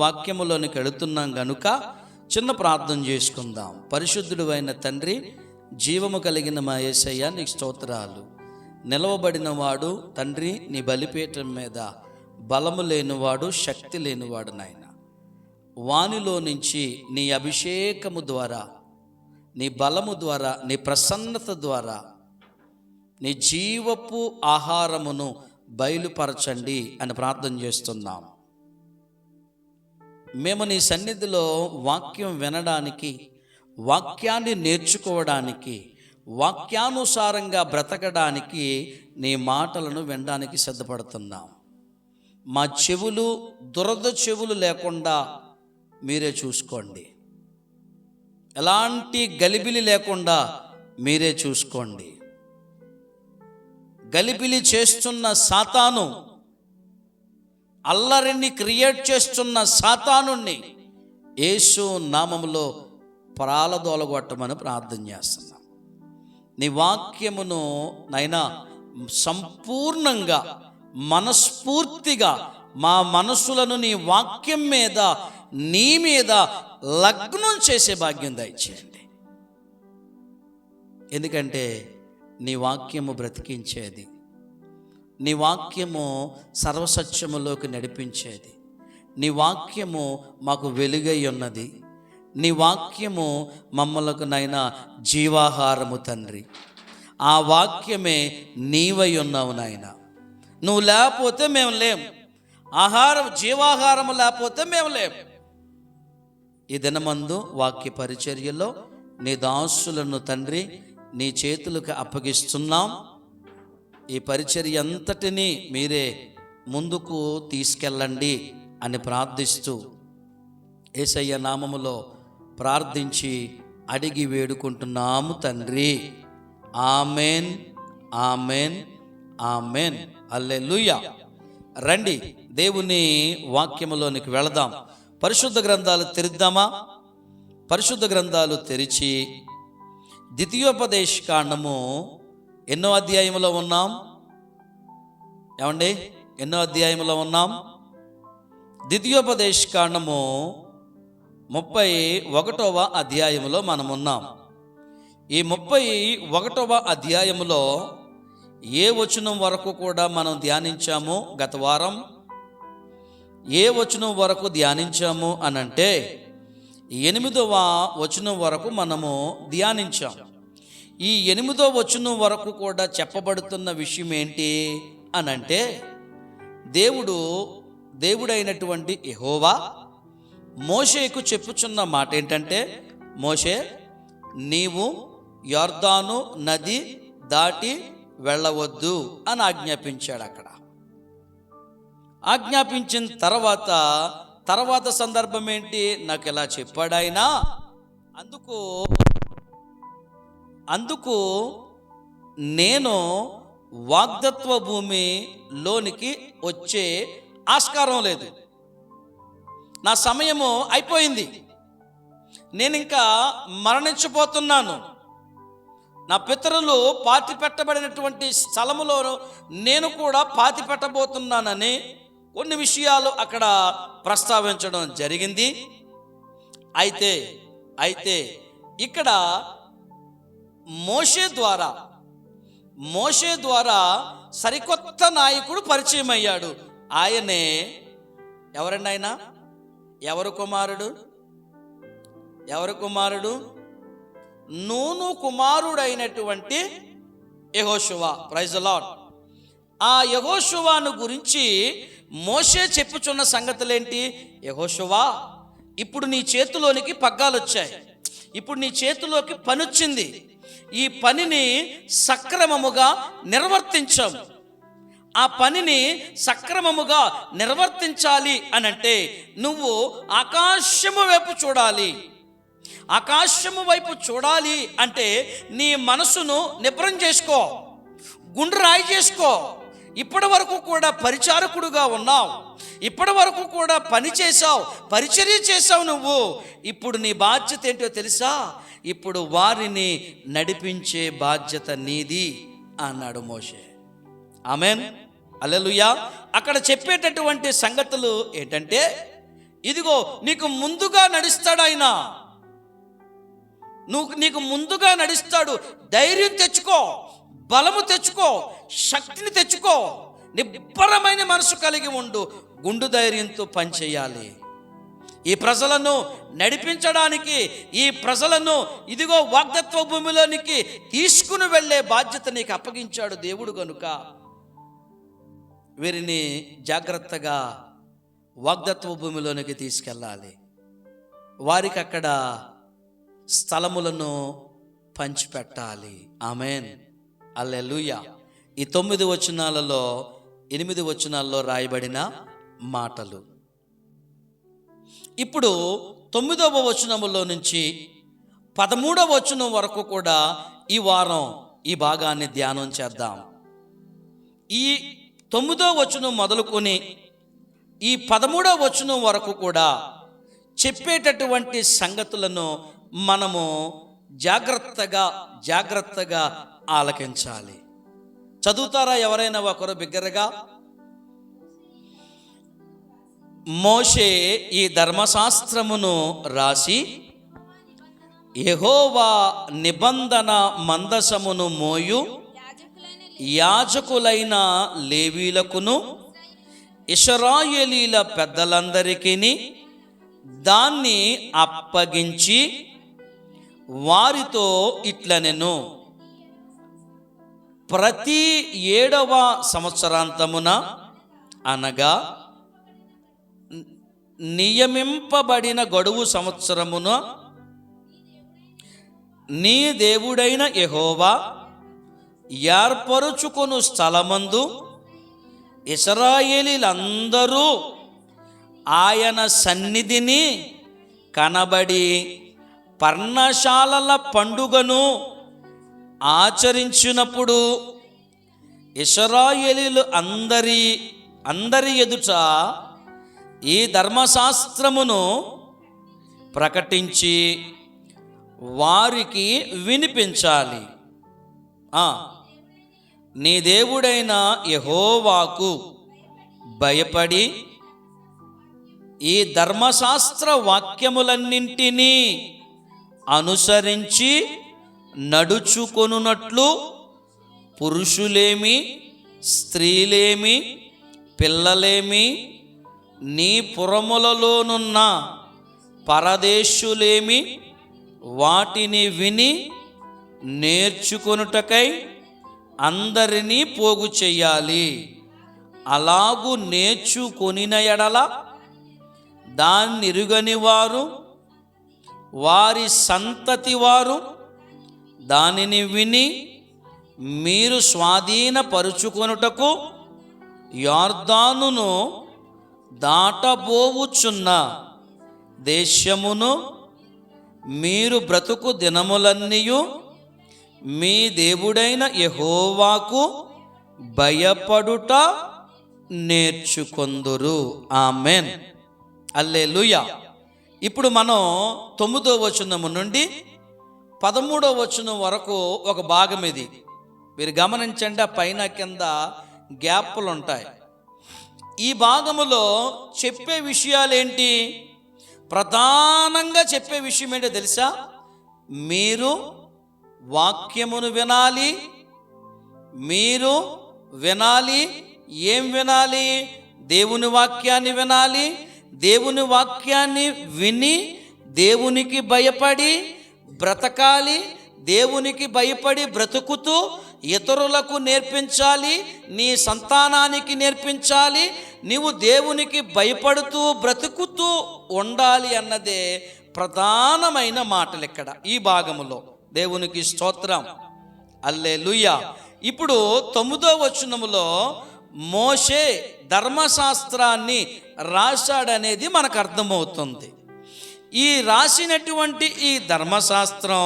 వాక్యములోనికి వెళుతున్నాం గనుక చిన్న ప్రార్థన చేసుకుందాం. పరిశుద్ధుడు అయిన తండ్రి, జీవము కలిగిన మా యేసయ్య నీకు స్తోత్రాలు. నిలవబడిన వాడు తండ్రి, నీ బలిపీఠం మీద బలము లేనివాడు, శక్తి లేనివాడు నాయన. వానిలో నుంచి నీ అభిషేకము ద్వారా, నీ బలము ద్వారా, నీ ప్రసన్నత ద్వారా నీ జీవపు ఆహారమును బయలుపరచండి అని ప్రార్థన చేస్తున్నాం. మేము నీ సన్నిధిలో వాక్యం వినడానికి, వాక్యాన్ని నేర్చుకోవడానికి, వాక్యానుసారంగా బ్రతకడానికి నీ మాటలను వినడానికి సిద్ధపడుతున్నాం. మా చెవులు దురద చెవులు లేకుండా మీరే చూసుకోండి. ఎలాంటి గలిబిలి లేకుండా మీరే చూసుకోండి. గలిబిలి చేస్తున్న సాతాను, అల్లరిని క్రియేట్ చేస్తున్న సాతానుని యేసు నామములో ప్రాలదోలగొట్టమని ప్రార్థన చేస్తున్నాం. నీ వాక్యమును నైనా సంపూర్ణంగా, మనస్ఫూర్తిగా మా మనసులను నీ వాక్యం మీద, నీ మీద లగ్నం చేసే భాగ్యం దయచేయండి. ఎందుకంటే నీ వాక్యము బ్రతికించేది, నీ వాక్యము సర్వసత్యములోకి నడిపించేది, నీ వాక్యము మాకు వెలుగై ఉన్నది, నీ వాక్యము మమ్మలకు నైనా జీవాహారము తండ్రి. ఆ వాక్యమే నీవై ఉన్నావు నాయన. నువ్వు లేకపోతే మేము లేం. జీవాహారము లేకపోతే మేము లేం. ఈ దినమందు వాక్య పరిచర్యలో నీ దాసులను తండ్రి నీ చేతులకు అప్పగిస్తున్నాం. ఈ పరిచర్య అంతటినీ మీరే ముందుకు తీసుకెళ్ళండి అని ప్రార్థిస్తూ యేసయ్య నామములో ప్రార్థించి అడిగి వేడుకుంటున్నాము తండ్రి. Amen, amen, amen. హల్లెలూయా. రండి దేవుని వాక్యములోనికి వెళదాం. పరిశుద్ధ గ్రంథాలు తెరిద్దామా? పరిశుద్ధ గ్రంథాలు తెరిచి ద్వితీయోపదేశ కాండము ఎన్నో అధ్యాయంలో ఉన్నాం? ఏమండి, ఎన్నో అధ్యాయంలో ఉన్నాం? ద్వితీయోపదేశ కాండము 31వ అధ్యాయములో మనం ఉన్నాం. ఈ 31వ అధ్యాయములో ఏ వచనం వరకు కూడా మనం ధ్యానించాము? గత వారం ఏ వచనం వరకు ధ్యానించాము అనంటే 8వ వచనం వరకు మనము ధ్యానించాం. ఈ 8వ వచనం వరకు కూడా చెప్పబడుతున్న విషయం ఏంటి అనంటే, దేవుడైనటువంటి యెహోవా మోషేకు చెప్పుచున్న మాట ఏంటంటే, మోషే, నీవు యొర్దాను నది దాటి వెళ్ళవద్దు అని ఆజ్ఞాపించాడు. అక్కడ ఆజ్ఞాపించిన తర్వాత సందర్భం ఏంటి? నాకు ఎలా చెప్పాడు ఆయన. అందుకు నేను వాగ్దత్వ భూమిలోనికి వచ్చే ఆస్కారం లేదు. నా సమయము అయిపోయింది. నేను ఇంకా మరణించిపోతున్నాను. నా పితరులు పాతి పెట్టబడినటువంటి స్థలములో నేను కూడా పాతి పెట్టబోతున్నానని కొన్ని విషయాలు అక్కడ ప్రస్తావించడం జరిగింది. అయితే ఇక్కడ మోషే ద్వారా సరికొత్త నాయకుడు పరిచయం అయ్యాడు. ఆయనే ఎవరండి? ఆయన ఎవరు కుమారుడు? నూను కుమారుడైనటువంటి యెహోషువ. Praise the Lord. ఆ యెహోషువను గురించి మోషే చెప్పుచున్న సంగతులేంటి? యెహోషువా, ఇప్పుడు నీ చేతిలోనికి పగ్గాలు వచ్చాయి. ఇప్పుడు నీ చేతిలోకి పని వచ్చింది. ఈ పనిని సక్రమముగా నిర్వర్తించాం. ఆ పనిని సక్రమముగా నిర్వర్తించాలి అనంటే నువ్వు ఆకాశము వైపు చూడాలి. ఆకాశము వైపు చూడాలి అంటే నీ మనసును నిబ్రం చేసుకో, గుండె రాయి చేసుకో. ఇప్పటి వరకు కూడా పరిచారకుడుగా ఉన్నావు, ఇప్పటి వరకు కూడా పని చేశావు, పరిచర్య చేశావు నువ్వు. ఇప్పుడు నీ బాధ్యత ఏంటో తెలుసా? ఇప్పుడు వారిని నడిపించే బాధ్యత నీది అన్నాడు మోషే. ఆమెన్, హల్లెలూయా. అక్కడ చెప్పేటటువంటి సంగతులు ఏంటంటే, ఇదిగో నీకు ముందుగా నడుస్తాడు ఆయన. నీకు ముందుగా నడుస్తాడు. ధైర్యం తెచ్చుకో, బలము తెచ్చుకో, శక్తిని తెచ్చుకో, నిబ్బరమైన మనసు కలిగి ఉండు. గుండు ధైర్యంతో పనిచేయాలి. ఈ ప్రజలను నడిపించడానికి, ఈ ప్రజలను ఇదిగో వాగ్దత్వ భూమిలోనికి తీసుకుని వెళ్ళే బాధ్యత నీకు అప్పగించాడు దేవుడు. గనుక వీరిని జాగ్రత్తగా వాగ్దత్వ భూమిలోనికి తీసుకెళ్ళాలి. వారికి అక్కడ స్థలములను పంచిపెట్టాలి. ఆమెన్, హల్లెలూయా. ఈ 9 వచనాలలో 8 వచనాల్లో రాయబడిన మాటలు. ఇప్పుడు 9వ వచనములో నుంచి 13వ వచనం వరకు కూడా ఈ వారం ఈ భాగాన్ని ధ్యానం చేద్దాం. ఈ 9వ వచనం మొదలుకొని ఈ 13వ వచనం వరకు కూడా చెప్పేటటువంటి సంగతులను మనము జాగ్రత్తగా ఆలకించాలి. చదువుతారా ఎవరైనా ఒకరు బిగ్గరగా? మోషే ఈ ధర్మశాస్త్రమును రాసి యెహోవా నిబంధన మందసమును మోయు యాజకులైన లేవీలకును ఇశ్రాయేలీల పెద్దలందరికీ దాన్ని అప్పగించి వారితో ఇట్లనెను, ప్రతి 7వ సంవత్సరాంతమున అనగా నియమింపబడిన గడువు సంవత్సరమున నీ దేవుడైన యెహోవా ఏర్పరుచుకొను స్థలమందు ఇశ్రాయేలీలందరూ ఆయన సన్నిధిని కనబడి పర్ణశాలల పండుగను ఆచరించినప్పుడు ఇశ్రాయేలీలు అందరి ఎదుట ఈ ధర్మశాస్త్రమును ప్రకటించి వారికి వినిపించాలి. నీ దేవుడైన యెహోవాకు భయపడి ఈ ధర్మశాస్త్ర వాక్యములన్నింటినీ అనుసరించి నడుచుకొనున్నట్లు పురుషులేమి, స్త్రీలేమి, పిల్లలేమి, నీ పురములలోనున్న పరదేశులేమి వాటిని విని నేర్చుకొనుటకై అందరినీ పోగు చెయ్యాలి. అలాగు నేర్చుకొనిన ఎడల దాన్నిరుగని వారు, వారి సంతతి వారు దానిని విని మీరు స్వాధీనపరుచుకొనుటకు యొర్దానును దాటబోవుచున్న దేశమును మీరు బ్రతుకు దినములన్నీయు మీ దేవుడైన యెహోవాకు భయపడుట నేర్చుకొందురు. ఆమెన్, హల్లెలూయా. ఇప్పుడు మనం 9వ వచనము నుండి 13వ వచనం వరకు ఒక భాగం ఇది. మీరు గమనించండి, పైన కింద గ్యాప్లు ఉంటాయి. ఈ భాగములో చెప్పే విషయాలేంటి? ప్రధానంగా చెప్పే విషయం ఏంటో తెలుసా? మీరు వాక్యమును వినాలి. మీరు వినాలి. ఏం వినాలి? దేవుని వాక్యాన్ని వినాలి. దేవుని వాక్యాన్ని విని దేవునికి భయపడి బ్రతకాలి. దేవునికి భయపడి బ్రతుకుతూ ఇతరులకు నేర్పించాలి. నీ సంతానానికి నేర్పించాలి. నీవు దేవునికి భయపడుతూ బ్రతుకుతూ ఉండాలి అన్నదే ప్రధానమైన మాటలు ఇక్కడ ఈ భాగములో. దేవునికి స్తోత్రం, హల్లెలూయా. ఇప్పుడు 9వ వచనములో మోషే ధర్మశాస్త్రాన్ని రాశాడనేది మనకు అర్థమవుతుంది. ఈ రాసినటువంటి ఈ ధర్మశాస్త్రం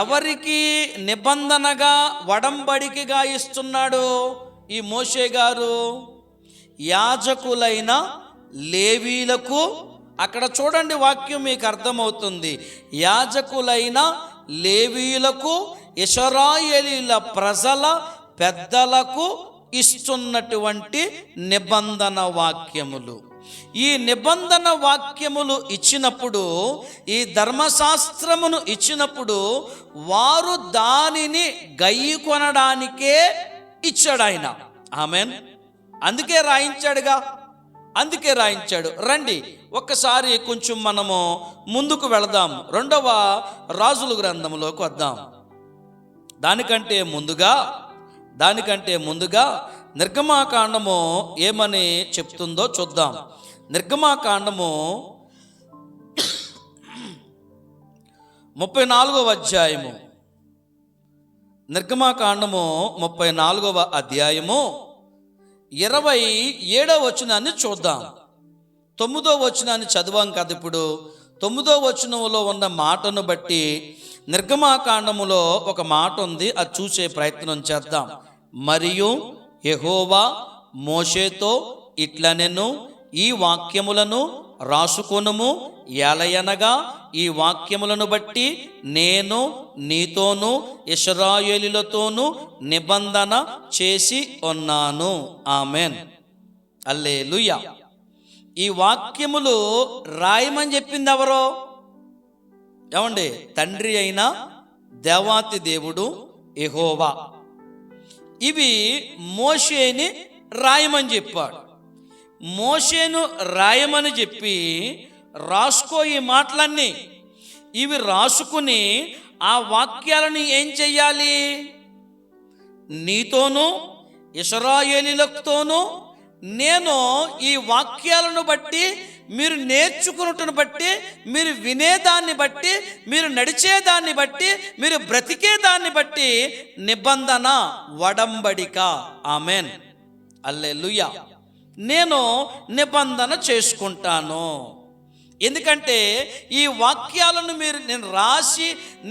ఎవరికి నిబంధనగా, వడంబడికగా ఇస్తున్నాడు ఈ మోషే గారు? యాజకులైన లేవీలకు. అక్కడ చూడండి, వాక్యం మీకు అర్థమవుతుంది. యాజకులైన లేవీయులకు, ఇశ్రాయేలీల ప్రజల పెద్దలకు ఇస్తున్నటువంటి నిబంధన వాక్యములు. ఈ నిబంధన వాక్యములు ఇచ్చినప్పుడు, ఈ ధర్మశాస్త్రమును ఇచ్చినప్పుడు వారు దానిని గైకొనడానికే ఇచ్చాడు ఆయన. ఆమెన్. అందుకే రాయించాడు. రండి ఒక్కసారి కొంచెం మనము ముందుకు వెళదాం. 2వ రాజుల గ్రంథంలోకి వద్దాం. దానికంటే ముందుగా నిర్గమాకాండము ఏమని చెప్తుందో చూద్దాం. నిర్గమాకాండము 34వ అధ్యాయము. నిర్గమాకాండము 34వ అధ్యాయము 27వ వచనాన్ని చూద్దాం. 9వ వచనాన్ని చదివాం కదా. ఇప్పుడు 9వ వచనంలో ఉన్న మాటను బట్టి నిర్గమాకాండములో ఒక మాట ఉంది, అది చూసే ప్రయత్నం చేద్దాం. మరియు యెహోవా మోషేతో ఇట్లనెను, ఈ వాక్యములను రాసుకొనుము, ఏలయనగా ఈ వాక్యములను బట్టి నేను నీతోనూ ఇశ్రాయేలీయులతోనూ నిబంధన చేసి ఉన్నాను. ఆమెన్. హల్లెలూయా. ఈ వాక్యములు రాయమని చెప్పింది ఎవరో? ఏమండి? తండ్రి అయిన దేవాతి దేవుడు యెహోవా. ఇవి మోషేని రాయమని చెప్పాడు. మోషేను రాయమని చెప్పి రాసుకో ఈ మాటలన్నీ. ఇవి రాసుకుని ఆ వాక్యాలను ఏం చెయ్యాలి? నీతోనూ ఇశ్రాయేలీయులతోనూ నేను ఈ వాక్యాలను బట్టి, మీరు నేర్చుకున్నట్టును బట్టి, మీరు వినేదాన్ని బట్టి, మీరు నడిచేదాన్ని బట్టి, మీరు బ్రతికేదాన్ని బట్టి నిబంధన, వడంబడిక. ఆమెన్. హల్లెలూయా. నేను నిబంధన చేసుకుంటాను. ఎందుకంటే ఈ వాక్యాలను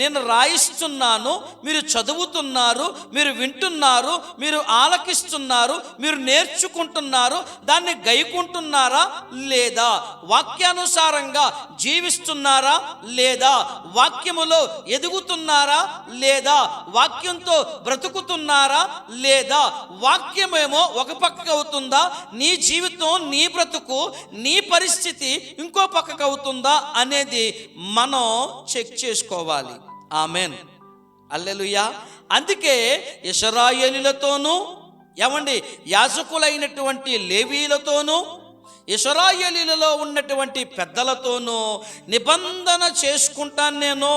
నేను రాయిస్తున్నాను, మీరు చదువుతున్నారు, మీరు వింటున్నారు, మీరు ఆలకిస్తున్నారు, మీరు నేర్చుకుంటున్నారు. దాన్ని గైకుంటున్నారా లేదా? వాక్యానుసారంగా జీవిస్తున్నారా లేదా? వాక్యములో ఎదుగుతున్నారా లేదా? వాక్యంతో బ్రతుకుతున్నారా లేదా? వాక్యమేమో ఒక పక్కకు అవుతుందా, నీ జీవితం, నీ బ్రతుకు, నీ పరిస్థితి ఇంకో పక్క అవుతుందా అనేది మనం చెక్ చేసుకోవాలి. ఆమెన్. హల్లెలూయా. అందుకే ఇశ్రాయేలీయులతోనూ, ఏమండి, యాజకులైనటువంటి లేవీయులతోనూ, ఇశ్రాయేలీయులలో ఉన్నటువంటి పెద్దలతోనూ నిబంధన చేసుకుంటాను.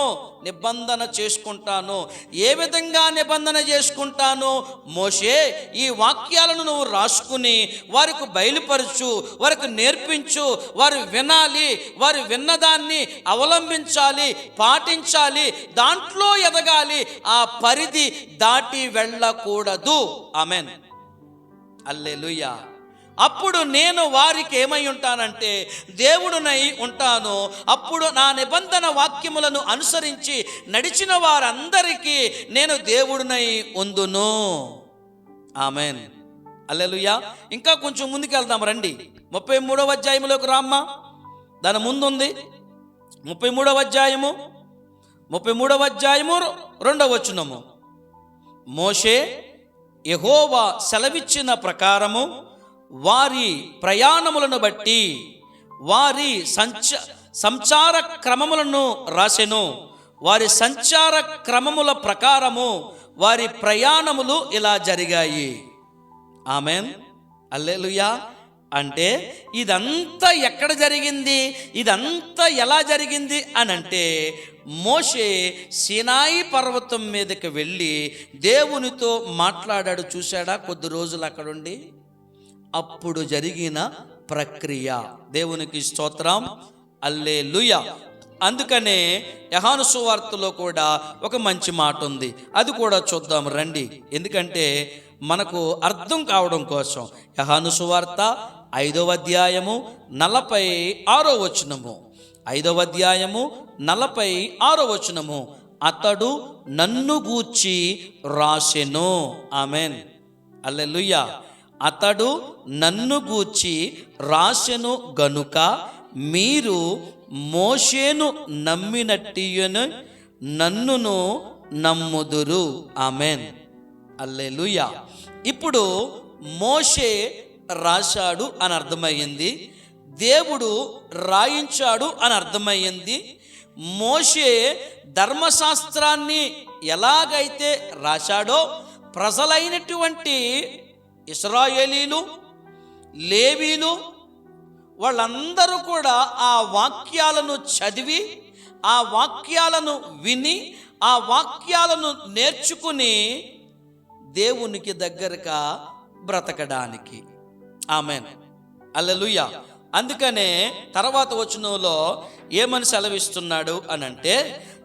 ఏ విధంగా నిబంధన చేసుకుంటాను? మోషే, ఈ వాక్యాలను నువ్వు రాసుకుని వారికి బయలుపరచు, వారికి నేర్పించు. వారు వినాలి, వారు విన్నదాన్ని అవలంబించాలి, పాటించాలి, దాంట్లో ఎదగాలి. ఆ పరిధి దాటి వెళ్ళకూడదు. ఆమెన్. హల్లెలూయా. అప్పుడు నేను వారికి ఏమై ఉంటానంటే దేవుడునై ఉంటాను. అప్పుడు నా నిబంధన వాక్యములను అనుసరించి నడిచిన వారందరికీ నేను దేవుడునై ఉందును. ఆమెన్. హల్లెలూయా. ఇంకా కొంచెం ముందుకు వెళ్దాం రండి. 33వ అధ్యాయంలోకి రామ్మా. దాని ముందుంది 33వ అధ్యాయము 2వ వచనము. మోషే యెహోవా సెలవిచ్చిన ప్రకారము వారి ప్రయాణములను బట్టి వారి సంచార క్రమములను రాసెను. వారి సంచార క్రమముల ప్రకారము వారి ప్రయాణములు ఇలా జరిగాయి. ఆమెన్. హల్లెలూయా. అంటే ఇదంతా ఎక్కడ జరిగింది, ఇదంతా ఎలా జరిగింది అని అంటే, మోషే సీనాయి పర్వతం మీదకి వెళ్ళి దేవునితో మాట్లాడాడు. చూశాడా? కొద్ది రోజులు అక్కడుండి అప్పుడు జరిగిన ప్రక్రియ. దేవునికి స్తోత్రం. హల్లెలూయా. అందుకనే యోహాను సువార్తలో కూడా ఒక మంచి మాట ఉంది, అది కూడా చూద్దాం రండి. ఎందుకంటే మనకు అర్థం కావడం కోసం. యోహాను సువార్త 5వ అధ్యాయము 46వ వచనము. 5వ అధ్యాయము 46వ వచనము. అతడు నన్ను గూర్చి రాసెను. ఆమెన్. హల్లెలూయా. అతడు నన్ను గూర్చి రాసెను గనుక మీరు మోషేను నమ్మినట్టియును నన్నును నమ్ముదురు. ఆమెన్. హల్లెలూయా. ఇప్పుడు మోషే రాశాడు అని అర్థమయ్యింది. దేవుడు రాయించాడు అని అర్థమయ్యింది. మోషే ధర్మశాస్త్రాన్ని ఎలాగైతే రాశాడో ప్రజలైనటువంటి ఇశ్రాయేలీలు, లేవీలు వాళ్ళందరూ కూడా ఆ వాక్యాలను చదివి, ఆ వాక్యాలను విని, ఆ వాక్యాలను నేర్చుకుని దేవునికి దగ్గరగా బ్రతకడానికి. ఆమేన్, హల్లెలూయా. అందుకనే తర్వాత వచనంలో ఏమని సెలవిస్తున్నాడు అని అంటే,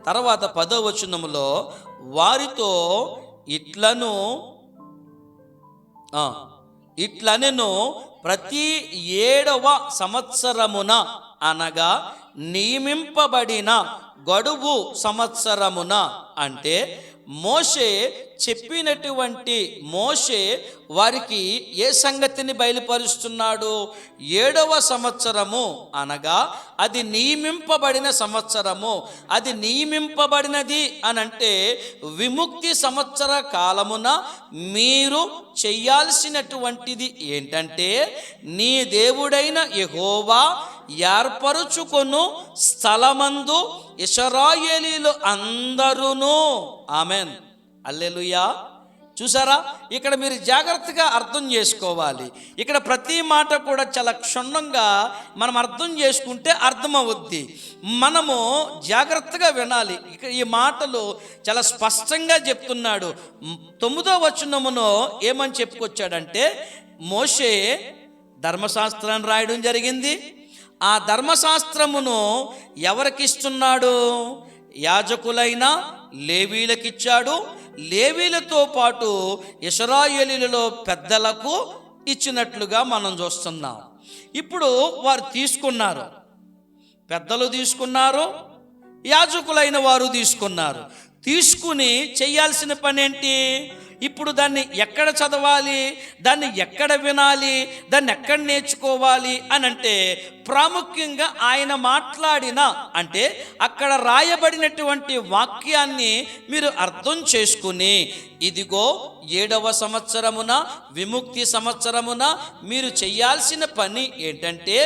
తర్వాత 10వ వచనంలో వారితో ఇట్లనెను ప్రతి 7వ సంవత్సరమున అనగా నియమింపబడిన గడువు సంవత్సరమున, అంటే మోషే చెప్పినటువంటి మోషే వారికి ఏ సంగతిని బయలుపరుస్తున్నాడు? 7వ సంవత్సరము అనగా అది నియమింపబడిన సంవత్సరము. అది నియమింపబడినది అనంటే విముక్తి సంవత్సర కాలమున మీరు చెయ్యాల్సినటువంటిది ఏంటంటే, నీ దేవుడైన యెహోవా ఏర్పరుచుకొను స్థలమందు ఇశ్రాయేలీలు అందరూను. ఆమెన్, హల్లెలూయా. చూసారా, ఇక్కడ మీరు జాగ్రత్తగా అర్థం చేసుకోవాలి. ఇక్కడ ప్రతి మాట కూడా చాలా క్షుణ్ణంగా మనం అర్థం చేసుకుంటే అర్థమవుద్ది. మనము జాగ్రత్తగా వినాలి. ఇక్కడ ఈ మాటలు చాలా స్పష్టంగా చెప్తున్నాడు. 9వ వచనములో ఏమని చెప్పుకొచ్చాడంటే, మోషే ధర్మశాస్త్రాన్ని రాయడం జరిగింది. ఆ ధర్మశాస్త్రమును ఎవరికిస్తున్నాడు? యాజకులైన లేవీలకిచ్చాడు. లేవీలతో పాటు ఇశ్రాయేలీయులలో పెద్దలకు ఇచ్చినట్లుగా మనం చూస్తున్నాం. ఇప్పుడు వారు తీసుకున్నారు, పెద్దలు తీసుకున్నారు, యాజకులైన వారు తీసుకున్నారు. తీసుకుని చేయాల్సిన పని ఏంటి? ఇప్పుడు దాన్ని ఎక్కడ చదవాలి, దాన్ని ఎక్కడ వినాలి, దాన్ని ఎక్కడ నేర్చుకోవాలి అని అంటే, ప్రాముఖ్యంగా ఆయన మాట్లాడిన అంటే అక్కడ రాయబడినటువంటి వాక్యాన్ని మీరు అర్థం చేసుకుని, ఇదిగో 7వ సంవత్సరమున విముక్తి సంవత్సరమున మీరు చేయాల్సిన పని ఏంటంటే,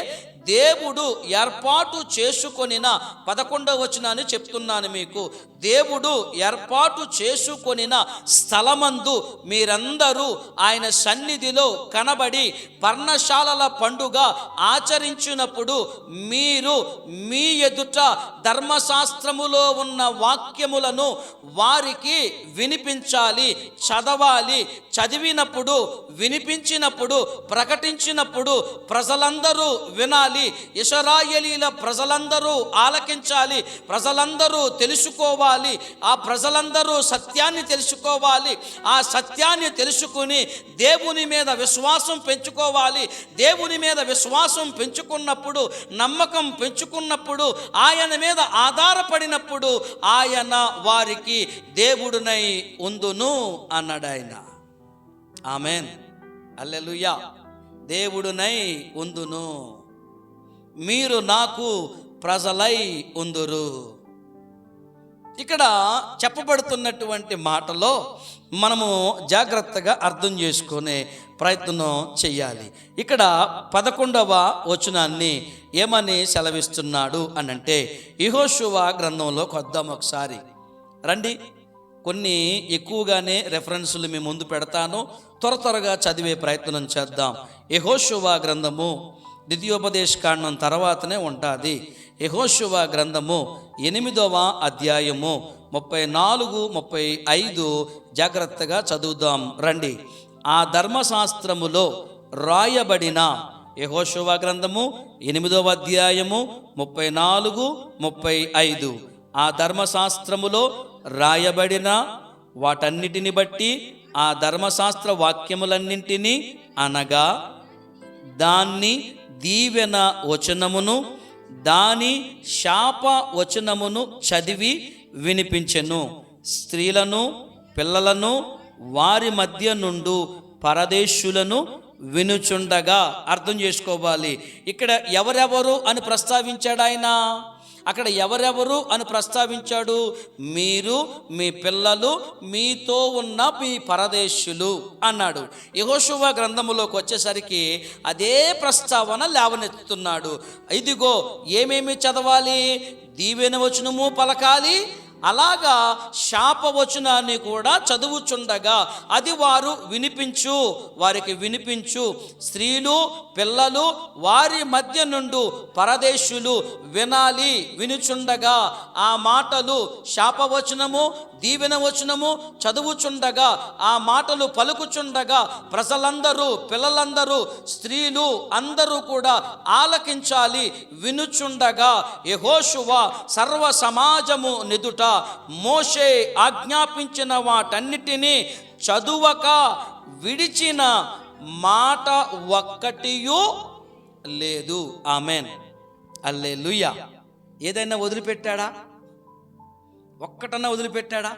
దేవుడు ఏర్పాటు చేసుకొనిన 11వ వచనాన్ని చెప్తున్నాను మీకు. దేవుడు ఏర్పాటు చేసుకొనిన స్థలమందు మీరందరూ ఆయన సన్నిధిలో కనబడి పర్ణశాలల పండుగ ఆచరించినప్పుడు మీరు మీ ఎదుట ధర్మశాస్త్రములో ఉన్న వాక్యములను వారికి వినిపించాలి, చదవాలి. చదివినప్పుడు, వినిపించినప్పుడు, ప్రకటించినప్పుడు ప్రజలందరూ వినాలి. ఇశ్రాయేలీల ప్రజలందరూ ఆలకించాలి, ప్రజలందరూ తెలుసుకోవాలి, ఆ ప్రజలందరూ సత్యాన్ని తెలుసుకోవాలి. ఆ సత్యాన్ని తెలుసుకుని దేవుని మీద విశ్వాసం పెంచుకోవాలి. దేవుని మీద విశ్వాసం పెంచుకున్నప్పుడు, నమ్మకం పెంచుకున్నప్పుడు, ఆయన మీద ఆధారపడినప్పుడు ఆయన వారికి దేవుడునై ఉందును అన్నాడు ఆయన. ఆమెన్, హల్లెలూయా. దేవుడునై ఉందును, మీరు నాకు ప్రజలై ఉందురు. ఇక్కడ చెప్పబడుతున్నటువంటి మాటలో మనము జాగ్రత్తగా అర్థం చేసుకునే ప్రయత్నం చేయాలి. ఇక్కడ 11వ వచనాన్ని ఏమని సెలవిస్తున్నాడు అనంటే, యెహోషువ గ్రంథంలోకి వద్దాం ఒకసారి రండి. కొన్ని ఎక్కువగానే రెఫరెన్సులు మీ ముందు పెడతాను, త్వరగా చదివే ప్రయత్నం చేద్దాం. యెహోషువ గ్రంథము ద్వితీయోపదేశ కాండం తర్వాతనే ఉంటుంది. యెహోషువ గ్రంథము 8వ అధ్యాయము 34, 35 జాగ్రత్తగా చదువుదాం రండి. ఆ ధర్మశాస్త్రములో రాయబడిన, యెహోషువ గ్రంథము 8వ అధ్యాయము 34, 35 ఆ ధర్మశాస్త్రములో రాయబడిన వాటన్నిటిని బట్టి, ఆ ధర్మశాస్త్ర వాక్యములన్నింటినీ అనగా దాన్ని దీవెన వచనమును దాని శాప వచనమును చదివి వినిపించెను. స్త్రీలను పిల్లలను వారి మధ్య నుండు పరదేశులను వినుచుండగా. అర్థం చేసుకోవాలి, ఇక్కడ ఎవరెవరు అని ప్రస్తావించాడు ఆయన. అక్కడ ఎవరెవరు అని ప్రస్తావించాడు? మీరు, మీ పిల్లలు, మీతో ఉన్న మీ పరదేశులు అన్నాడు. యెహోషువ గ్రంథములోకి వచ్చేసరికి అదే ప్రస్తావన లేవనెత్తుతున్నాడు. ఇదిగో ఏమేమి చదవాలి? దీవెన వచనము పలకాలి, అలాగా శాపవచనాన్ని కూడా చదువుచుండగా అది వారికి వినిపించు. స్త్రీలు, పిల్లలు, వారి మధ్య నుండి పరదేశులు వినాలి. వినుచుండగా ఆ మాటలు, శాపవచనము, దీవెన వచనము చదువుచుండగా, ఆ మాటలు పలుకుచుండగా ప్రజలందరూ, పిల్లలందరూ, స్త్రీలు అందరూ కూడా ఆలకించాలి. వినుచుండగా యెహోషువ సర్వ సమాజము నెదుట మోషే ఆజ్ఞాపించిన వాటన్నిటినీ చదువక విడిచిన మాట ఒక్కటియూ లేదు. ఆమెన్, హల్లెలూయా. ఏదైనా వదిలిపెట్టాడా? ఒక్కటన్నా వదిలిపెట్టాడా?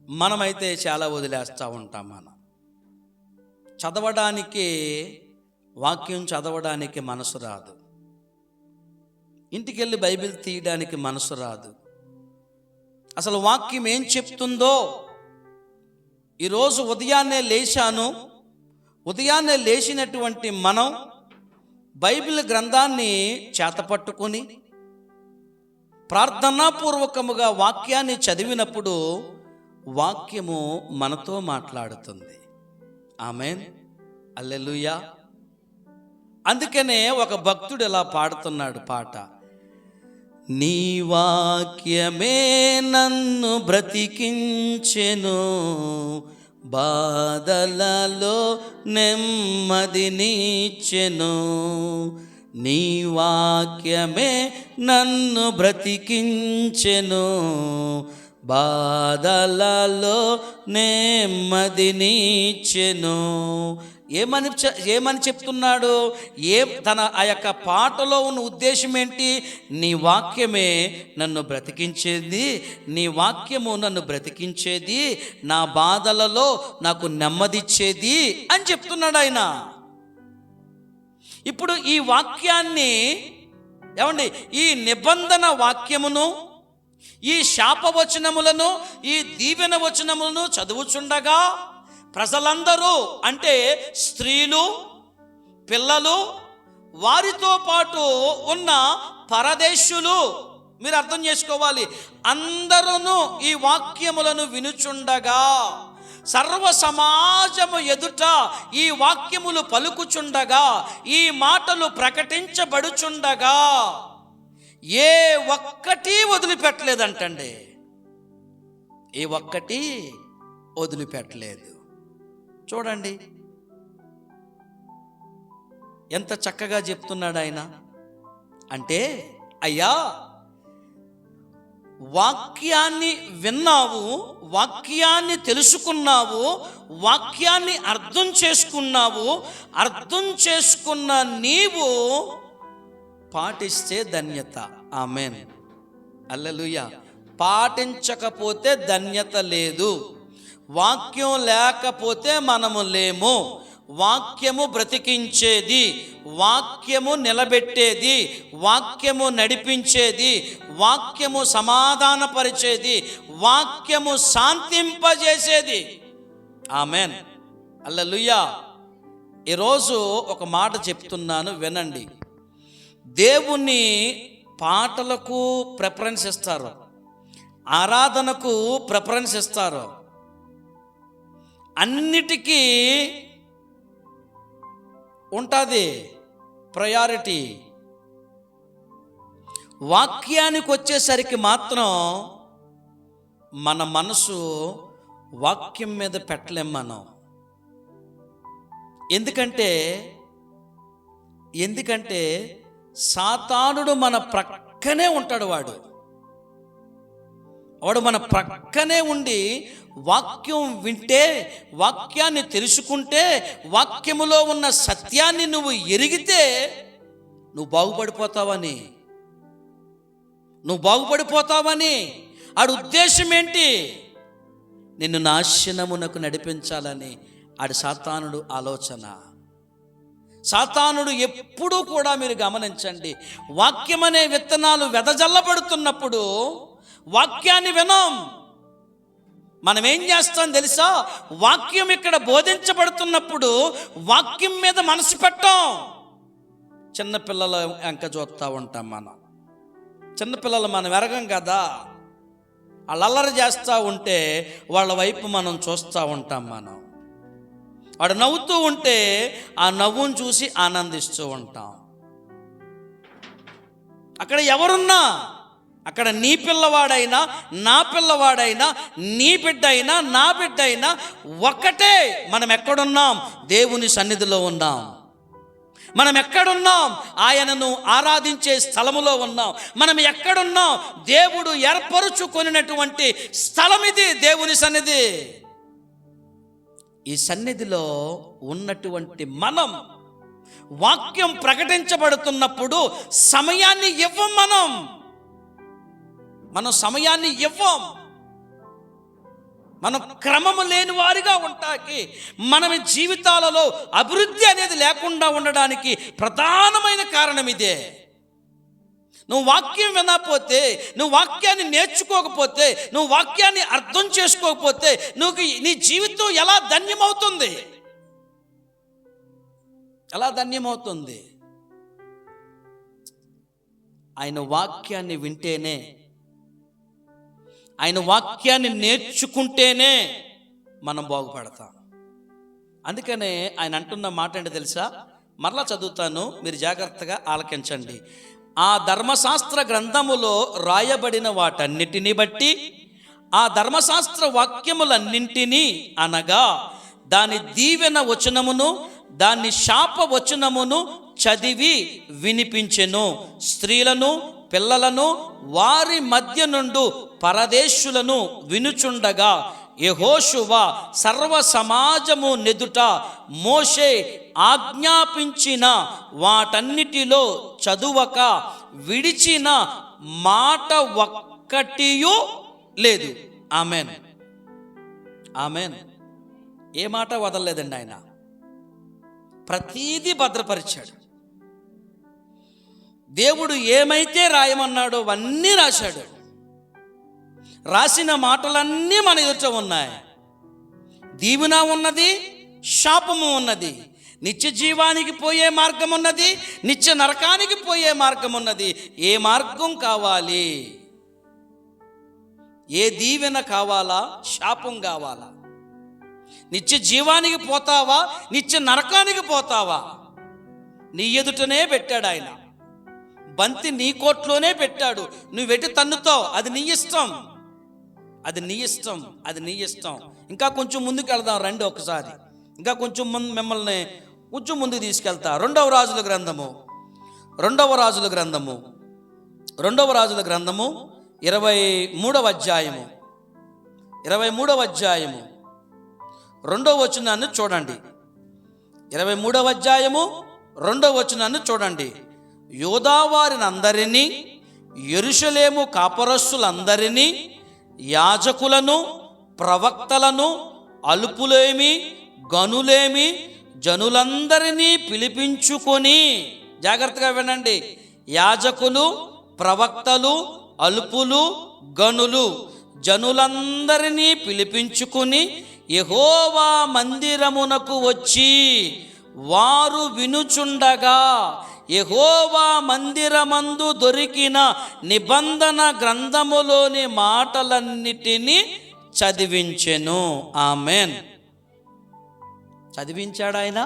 మనమైతే చాలా వదిలేస్తూ ఉంటాం. మనం చదవడానికి, వాక్యం చదవడానికి మనసు రాదు. ఇంటికెళ్ళి బైబిల్ తీయడానికి మనసు రాదు. అసలు వాక్యం ఏం చెప్తుందో. ఈరోజు ఉదయాన్నే లేచినటువంటి మనం బైబిల్ గ్రంథాన్ని చేతపట్టుకొని ప్రార్థనాపూర్వకముగా వాక్యాన్ని చదివినప్పుడు వాక్యము మనతో మాట్లాడుతుంది. ఆమెన్, హల్లెలూయా. అందుకనే ఒక భక్తుడు ఇలా పాడుతున్నాడు పాట: నీ వాక్యమే నన్ను బ్రతికించెను, బాధలలో నెమ్మదినిచ్చెను. నీ వాక్యమే నన్ను బ్రతికించెను, బాధలలో నెమ్మదినిచ్చెను. ఏమని చెప్తున్నాడు? తన ఆ యొక్క పాటలో ఉన్న ఉద్దేశం ఏంటి? నీ వాక్యమే నన్ను బ్రతికించేది, నీ వాక్యము నన్ను బ్రతికించేది, నా బాధలలో నాకు నెమ్మదిచ్చేది అని చెప్తున్నాడు ఆయన. ఇప్పుడు ఈ వాక్యాన్ని ఈ నిబంధన వాక్యమును, ఈ శాపవచనములను, ఈ దీవెన వచనములను చదువుచుండగా ప్రజలందరూ, అంటే స్త్రీలు, పిల్లలు, వారితో పాటు ఉన్న పరదేశులు, మీరు అర్థం చేసుకోవాలి, అందరూ ఈ వాక్యములను వినుచుండగా, సర్వ సమాజము ఎదుట ఈ వాక్యములు పలుకుచుండగా, ఈ మాటలు ప్రకటించబడుచుండగా ఏ ఒక్కటి వదిలిపెట్టలేదంటండి. ఏ ఒక్కటి వదిలిపెట్టలేదు. చూడండి ఎంత చక్కగా చెప్తున్నాడు ఆయన. అంటే అయ్యా, వాక్యాన్ని విన్నావు, వాక్యాన్ని తెలుసుకున్నావు, వాక్యాన్ని అర్థం చేసుకున్నావు. అర్థం చేసుకున్న నీవు పాటిస్తే ధన్యత. ఆమెన్, హల్లెలూయా. పాటించకపోతే ధన్యత లేదు. వాక్యం లేకపోతే మనము లేము. వాక్యము బ్రతికించేది, వాక్యము నిలబెట్టేది, వాక్యము నడిపించేది, వాక్యము సమాధానపరిచేది, వాక్యము శాంతింపజేసేది. ఆమెన్, హల్లెలూయా. ఈరోజు ఒక మాట చెప్తున్నాను, వినండి. దేవుని పాటలకు ప్రిఫరెన్స్ ఇస్తారు, ఆరాధనకు ప్రిఫరెన్స్ ఇస్తారు, అన్నిటికీ ఉంటుంది ప్రయారిటీ. వాక్యానికి వచ్చేసరికి మాత్రం మన మనసు వాక్యం మీద పెట్టలేం మనం. ఎందుకంటే సాతానుడు మన ప్రక్కనే ఉంటాడు. వాడు మన ప్రక్కనే ఉండి వాక్యం వింటే, వాక్యాన్ని తెలుసుకుంటే, వాక్యములో ఉన్న సత్యాన్ని నువ్వు ఎరిగితే నువ్వు బాగుపడిపోతావని ఆడి ఉద్దేశం ఏంటి? నిన్ను నాశనమునకు నడిపించాలని ఆడి సాతానుడు ఆలోచన. సాతానుడు ఎప్పుడూ కూడా మీరు గమనించండి, వాక్యం అనే విత్తనాలు వెదజల్లబడుతున్నప్పుడు వాక్యాన్ని వినం. మనం ఏం చేస్తాం తెలుసా? వాక్యం ఇక్కడ బోధించబడుతున్నప్పుడు వాక్యం మీద మనసు పెట్టాం. చిన్నపిల్లల వెంక చూస్తూ ఉంటాం. చిన్నపిల్లలు మనం ఎరగం కదా, వాళ్ళు అల్లరి చేస్తూ ఉంటే వాళ్ళ వైపు మనం చూస్తూ ఉంటాం. వాడు నవ్వుతూ ఉంటే ఆ నవ్వును చూసి ఆనందిస్తూ ఉంటాం. అక్కడ ఎవరున్నా, అక్కడ నీ పిల్లవాడైనా నా పిల్లవాడైనా నీ బిడ్డ అయినా నా బిడ్డ అయినా ఒక్కటే. మనం ఎక్కడున్నాం? దేవుని సన్నిధిలో ఉన్నాం. మనం ఎక్కడున్నాం? ఆయనను ఆరాధించే స్థలములో ఉన్నాం. మనం ఎక్కడున్నాం? దేవుడు ఏర్పరుచుకొనినటువంటి స్థలం ఇది, దేవుని సన్నిధి. ఈ సన్నిధిలో ఉన్నటువంటి మనం వాక్యం ప్రకటించబడుతున్నప్పుడు సమయాన్ని ఇవ్వం. మనం సమయాన్ని ఇవ్వం. మనం క్రమము లేని వారిగా ఉంటాకి, మన జీవితాలలో అభివృద్ధి అనేది లేకుండా ఉండడానికి ప్రధానమైన కారణం ఇదే. నువ్వు వాక్యం వినకపోతే, నువ్వు వాక్యాన్ని నేర్చుకోకపోతే, నువ్వు వాక్యాన్ని అర్థం చేసుకోకపోతే నీ జీవితం ఎలా ధన్యమవుతుంది? ఎలా ధన్యమవుతుంది? ఆయన వాక్యాన్ని వింటేనే, ఆయన వాక్యాన్ని నేర్చుకుంటేనే మనం బాగుపడతాం. అందుకనే ఆయన అంటున్న మాట ఏంటో తెలుసా? మరలా చదువుతాను, మీరు జాగ్రత్తగా ఆలకించండి. ఆ ధర్మశాస్త్ర గ్రంథములో రాయబడిన వాటన్నిటిని బట్టి, ఆ ధర్మశాస్త్ర వాక్యములన్నింటినీ అనగా దాని దీవెన వచనమును దాని శాప వచనమును చదివి వినిపించెను. స్త్రీలను పిల్లలను వారి మధ్య నుండి పరదేశులను వినుచుండగా యెహోషువ సర్వ సమాజము నెదుట మోషే ఆజ్ఞాపించిన వాటన్నిటిలో చదువక విడిచిన మాట ఒక్కటియూ లేదు. Amen, amen. ఏ మాట వదలలేదండి ఆయన. ప్రతీదీ భద్రపరిచాడు. దేవుడు ఏమైతే రాయమన్నాడో అవన్నీ రాశాడు. రాసిన మాటలన్నీ మన ఎదుట ఉన్నాయి. దీవెన ఉన్నది, శాపము ఉన్నది. నిత్య జీవానికి పోయే మార్గం ఉన్నది, నిత్య నరకానికి పోయే మార్గం ఉన్నది. ఏ మార్గం కావాలి? ఏ దీవెన కావాలా? శాపం కావాలా? నిత్య జీవానికి పోతావా? నిత్య నరకానికి పోతావా? నీ ఎదుటనే పెట్టాడు ఆయన. బంతి నీ కోట్లోనే పెట్టాడు. నువ్వెటు తన్నుతావు అది నీ ఇష్టం, అది నీ ఇష్టం, అది నీ ఇష్టం. ఇంకా కొంచెం ముందుకు వెళ్దాం రండి ఒకసారి. ఇంకా కొంచెం మిమ్మల్ని కొంచెం ముందుకు తీసుకెళ్తా. రెండవ రాజుల గ్రంథము 23వ అధ్యాయము 2వ వచనాన్ని చూడండి. 23వ అధ్యాయము 2వ వచనాన్ని చూడండి. యూదావారినందరినీ, యెరూషలేము కాపరస్తులందరినీ, యాజకులను, ప్రవక్తలను, అల్పులేమి గనులేమి జనులందరినీ పిలిపించుకొని, జాగ్రత్తగా వినండి, యాజకులు, ప్రవక్తలు, అల్పులు, గనులు జనులందరినీ పిలిపించుకుని యెహోవా మందిరమునకు వచ్చి వారు వినుచుండగా యెహోవా మందిరమందు దొరికిన నిబంధన గ్రంథములోని మాటలన్నిటినీ చదివించెను. ఆమెన్. చదివించాడు ఆయన.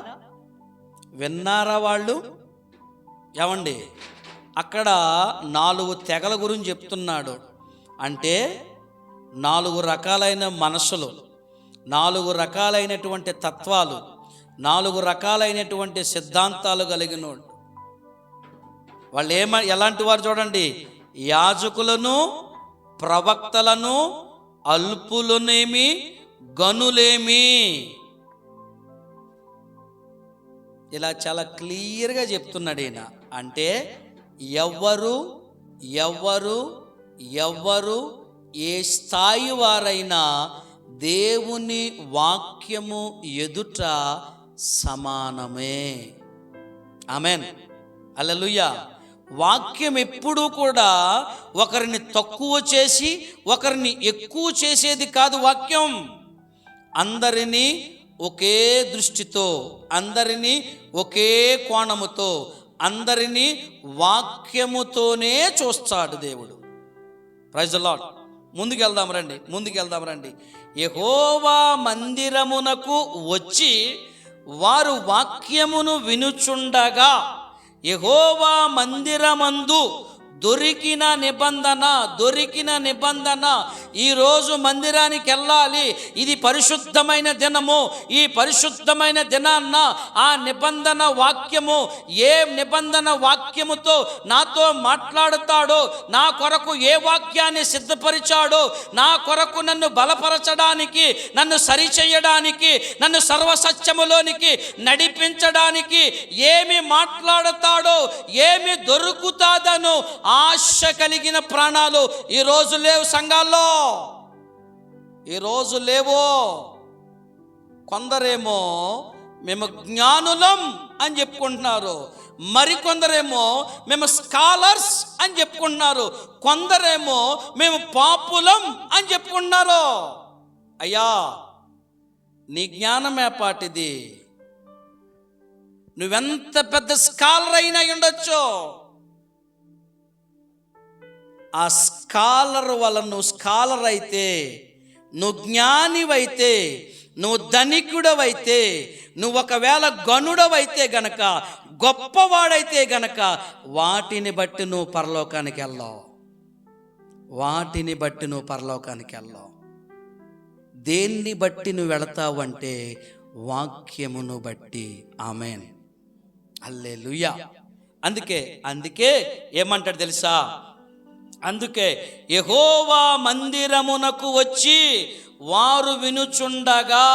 విన్నారా వాళ్ళు? ఏమండి, అక్కడ 4 తెగల గురించి చెప్తున్నాడు. అంటే 4 రకాలైన మనసులు, 4 రకాలైనటువంటి తత్వాలు, 4 రకాలైనటువంటి సిద్ధాంతాలు కలిగిన వాళ్ళు ఎలాంటి వారు చూడండి. యాజకులను, ప్రవక్తలను, అల్పులనేమి గనులేమి, ఇలా చాలా క్లియర్గా చెప్తున్నాడు ఈయన. అంటే ఎవ్వరు ఏ స్థాయి వారైనా దేవుని వాక్యము ఎదుట సమానమే. ఆమెన్, హల్లెలూయా. వాక్యం ఎప్పుడూ కూడా ఒకరిని తక్కువ చేసి ఒకరిని ఎక్కువ చేసేది కాదు. వాక్యం అందరినీ ఒకే దృష్టితో, అందరినీ ఒకే కోణముతో, అందరినీ వాక్యముతోనే చూస్తాడు దేవుడు. Praise the lord. ముందుకెళ్దాం రండి. యెహోవా మందిరమునకు వచ్చి వారు వాక్యమును వినుచుండగా, యెహోవా మందిరమందు దొరికిన నిబంధన. ఈరోజు మందిరానికి వెళ్ళాలి, ఇది పరిశుద్ధమైన దినము. ఈ పరిశుద్ధమైన దినాన్న ఆ నిబంధన వాక్యము, ఏ నిబంధన వాక్యముతో నాతో మాట్లాడుతాడో, నా కొరకు ఏ వాక్యాన్ని సిద్ధపరిచాడో, నా కొరకు నన్ను బలపరచడానికి, నన్ను సరిచేయడానికి, నన్ను సర్వసత్యములోనికి నడిపించడానికి ఏమి మాట్లాడతాడో, ఏమి దొరుకుతాదనో ఆశ కలిగిన ప్రాణాలు ఈరోజు లేవు సంఘాల్లో, ఈరోజు లేవు. కొందరేమో మేము జ్ఞానులం అని చెప్పుకుంటున్నారు, మరికొందరేమో మేము స్కాలర్స్ అని చెప్పుకుంటున్నారు, కొందరేమో మేము పాపులం అని చెప్పుకుంటున్నారు. అయ్యా, నీ జ్ఞానం ఏపాటిది? నువ్వెంత పెద్ద స్కాలర్ అయినా ఉండొచ్చు, ఆ స్కాలర్ వల్ల నువ్వు స్కాలర్ అయితే, నువ్వు జ్ఞానివైతే, నువ్వు ధనికుడవైతే, నువ్వు ఒకవేళ గనుడవైతే గనక, గొప్పవాడైతే గనక, వాటిని బట్టి నువ్వు పరలోకానికి వెళ్ళావు. దేన్ని బట్టి నువ్వు వెళతావు అంటే వాక్యమును బట్టి. ఆమేన్, హల్లెలూయా. అందుకే ఏమంటాడు తెలుసా? అందుకే యెహోవా మందిరమునకు వచ్చి వారు వినుచుండగా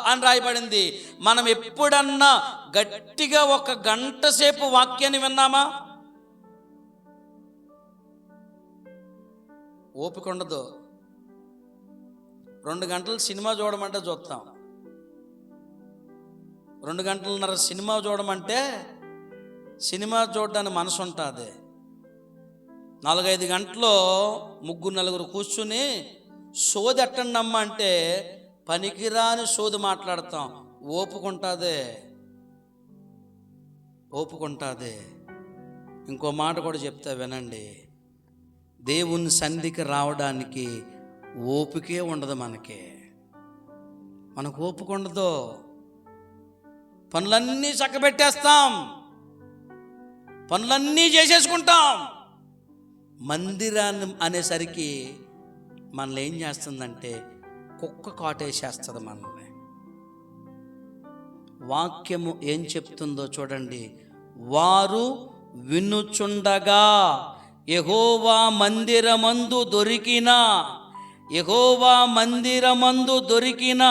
అని రాయబడింది. మనం ఎప్పుడన్నా గట్టిగా 1 గంట సేపు వాక్యాన్ని విన్నామా? ఓపిక ఉండదు. 2 గంటలు సినిమా చూడమంటే చూస్తాం, 2 గంటలన్నర సినిమా చూడమంటే సినిమా చూడడానికి మనసు ఉంటుంది. 4-5 గంటలు 3-4 కూర్చుని సోది ఎట్టండి అమ్మ అంటే పనికిరాని సోది మాట్లాడతాం. ఓపుకుంటుంది. ఇంకో మాట కూడా చెప్తా వినండి. దేవుని సన్నిధికి రావడానికి ఓపికే ఉండదు. మనకు ఓపిక ఉండదు. పనులన్నీ చక్కబెట్టేస్తాం, పనులన్నీ చేసేసుకుంటాం. మందిరాన్ని అనేసరికి మనల్ని ఏం చేస్తుందంటే కుక్క కాటేసేస్తుంది మనల్ని. వాక్యము ఏం చెప్తుందో చూడండి. వారు వినుచుండగా యెహోవా మందిరమందు దొరికిన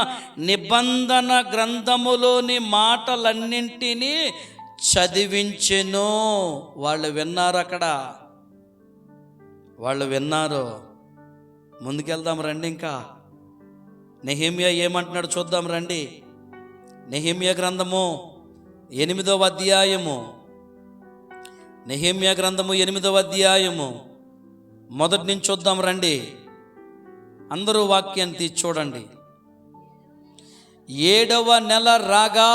నిబంధన గ్రంథములోని మాటలన్నింటినీ చదివించెను. వాళ్ళు విన్నారు. ముందుకెళ్దాం రండి. ఇంకా నెహెమ్యా ఏమంటున్నాడు చూద్దాం రండి. నెహెమ్యా గ్రంథము 8వ అధ్యాయము, నెహెమ్యా గ్రంథము 8వ అధ్యాయము మొదటి నుంచి చూద్దాం రండి. అందరూ వాక్యాన్ని తీసి చూడండి. 7వ నెల రాగా